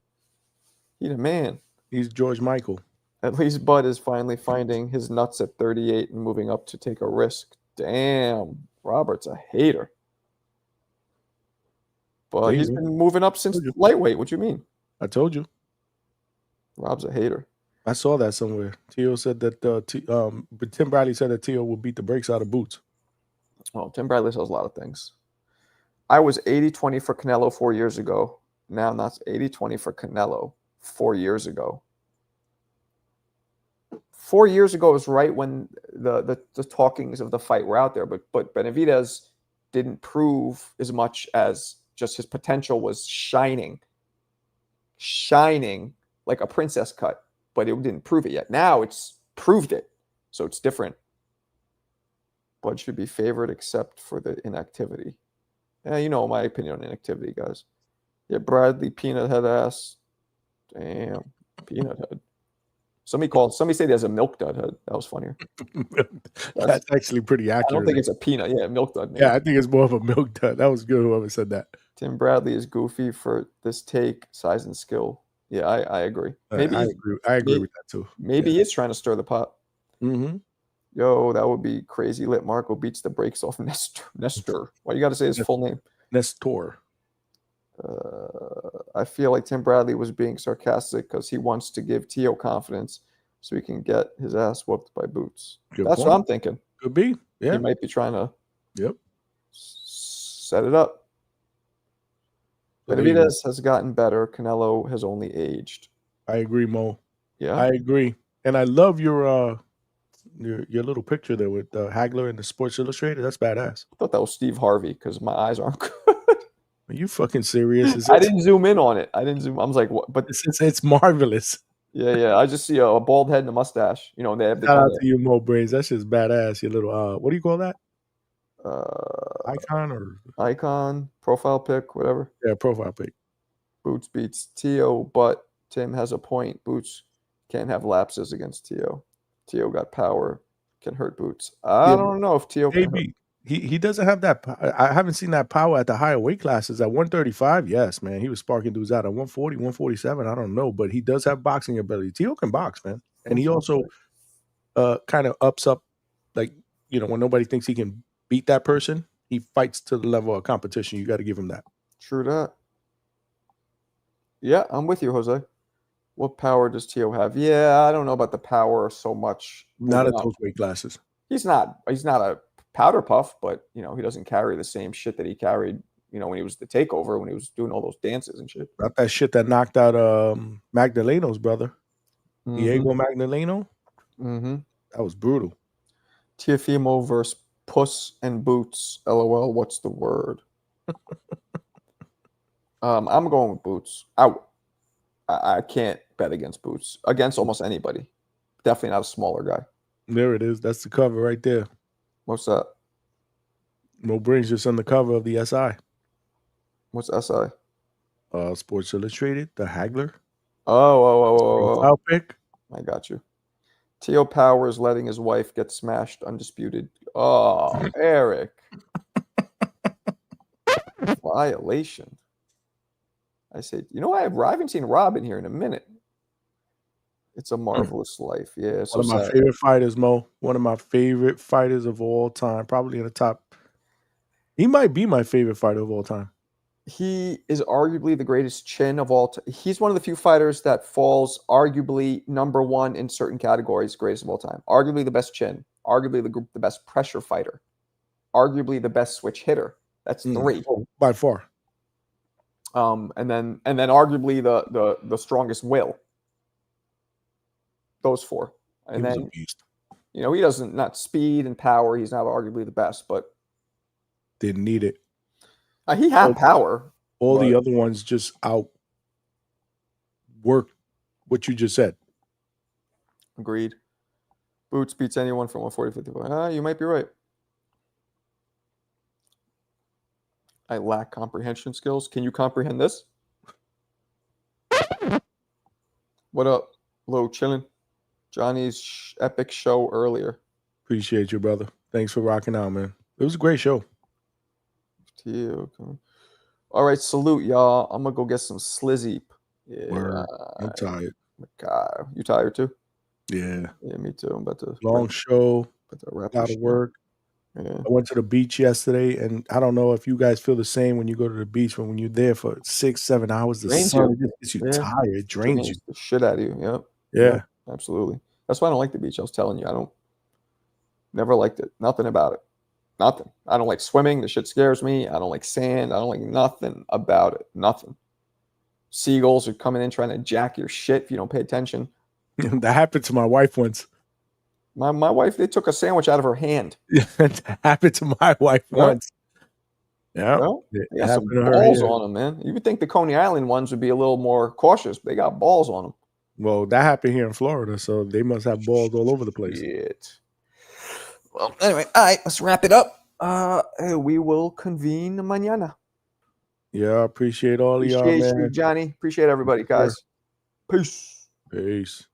He's a man.
He's George Michael.
At least Bud is finally finding his nuts at 38 and moving up to take a risk. Damn. Robert's a hater. But he's been moving up since lightweight. What you mean?
I told you.
Rob's a hater.
I saw that somewhere. T.O. said that but Tim Bradley said that T.O. will beat the brakes out of Boots.
Well, Tim Bradley says a lot of things. I was 80-20 for Canelo 4 years ago. Now that's 80-20 for Canelo 4 years ago. 4 years ago was right when the talkings of the fight were out there, but Benavidez didn't prove as much as just his potential was shining like a princess cut, but it didn't prove it yet. Now it's proved it, so it's different. Bud should be favored except for the inactivity. Yeah, you know my opinion on inactivity, guys. Yeah, Bradley, peanut head ass. Damn, peanut head. Somebody said he has a milk dud head. That was funnier.
That's actually pretty accurate.
I don't think it's a peanut. Yeah, milk dud. Maybe.
Yeah, I think it's more of a milk dud. That was good, whoever said that.
Tim Bradley is goofy for this take, size and skill. Yeah, I agree. Maybe
I agree with that too.
Maybe he is trying to stir the pot.
Mm-hmm.
Yo, that would be crazy. Lit Marco beats the brakes off Nestor. Why you got to say his full name?
Nestor.
I feel like Tim Bradley was being sarcastic because he wants to give T.O. confidence so he can get his ass whooped by Boots. That's what I'm thinking.
Could be. Yeah.
He might be trying to set it up. Benavidez has gotten better. Canelo has only aged.
I agree, Mo.
Yeah.
I agree. And I love your little picture there with Hagler and the Sports Illustrated. That's badass.
I thought that was Steve Harvey because my eyes aren't good.
Are you fucking serious?
I didn't zoom in on it. I was like, what? But
it's marvelous.
Yeah. I just see a bald head and a mustache. You know, and they have the
shout out to you, Mo Brains. That's just badass. Your little what do you call that? Icon,
profile pic, whatever.
Yeah, profile pic.
Boots beats T.O., but Tim has a point. Boots can't have lapses against T.O. T.O. got power, can hurt Boots. I don't know if T.O. can hurt.
He doesn't have that. I haven't seen that power at the higher weight classes. At 135, yes, man. He was sparking dudes out at 140, 147. I don't know, but he does have boxing ability. T.O. can box, man. And he also kind of ups up, like, you know, when nobody thinks he can beat that person, he fights to the level of competition. You got to give him that.
True that. Yeah, I'm with you, Jose. What power does T.O. have? Yeah, I don't know about the power so much.
Not at those weight classes.
He's not a powder puff, but you know, he doesn't carry the same shit that he carried, you know, when he was the takeover, when he was doing all those dances and shit.
Not that shit that knocked out Magdaleно's brother. Diego Magdaleno.
Mm-hmm.
That was brutal.
Tiafimo versus Puss and Boots. LOL. What's the word? I'm going with Boots. I can't bet against Boots. Against almost anybody. Definitely not a smaller guy.
There it is. That's the cover right there.
What's that?
Mo Brings just on the cover of the SI.
What's SI?
Sports Illustrated, the Hagler.
Oh.
Foul pick.
I got you. Teo Powers letting his wife get smashed undisputed. Oh, Eric. Violation. I said, you know, I haven't seen Rob in here in a minute. It's a marvelous life. Yeah. So
one of my favorite fighters, Mo. One of my favorite fighters of all time. Probably in the top. He might be my favorite fighter of all time.
He is arguably the greatest chin of all time. He's one of the few fighters that falls arguably number one in certain categories, greatest of all time. Arguably the best chin. Arguably the best pressure fighter. Arguably the best switch hitter. That's three.
By far.
And then arguably the strongest will. Those four. And then, you know, he doesn't, not speed and power. He's not arguably the best, but
didn't need it.
He had power.
All the other ones just outworked what you just said.
Agreed. Boots beats anyone from 140, 55. You might be right. I lack comprehension skills. Can you comprehend this? What up? Low chilling. Johnny's epic show earlier.
Appreciate you, brother. Thanks for rocking out, man. It was a great show.
Okay. All right, salute, y'all. I'm gonna go get some slizzy. Yeah,
I'm tired.
God, you tired too?
Yeah.
Yeah, me too. I'm about to
long show.
Wrap
a lot of work. Yeah. I went to the beach yesterday, and I don't know if you guys feel the same when you go to the beach, but when you're there for 6-7 hours, the sun gets you tired. It drains you.
The shit out of you. Yep.
Yeah.
Absolutely. That's why I don't like the beach. I was telling you, never liked it. Nothing about it. Nothing. I don't like swimming. The shit scares me. I don't like sand. I don't like nothing about it. Nothing. Seagulls are coming in trying to jack your shit if you don't pay attention.
That happened to my wife once.
My wife, they took a sandwich out of her hand.
That happened to my wife once. Yeah.
Well, they got some balls on them, man. You would think the Coney Island ones would be a little more cautious, but they got balls on them.
Well, that happened here in Florida, so they must have balls all over the place.
Shit. Well, anyway, all right, let's wrap it up. We will convene mañana.
Yeah, I appreciate all of y'all, man.
Appreciate you, Johnny. Appreciate everybody, guys. Peace.
Peace.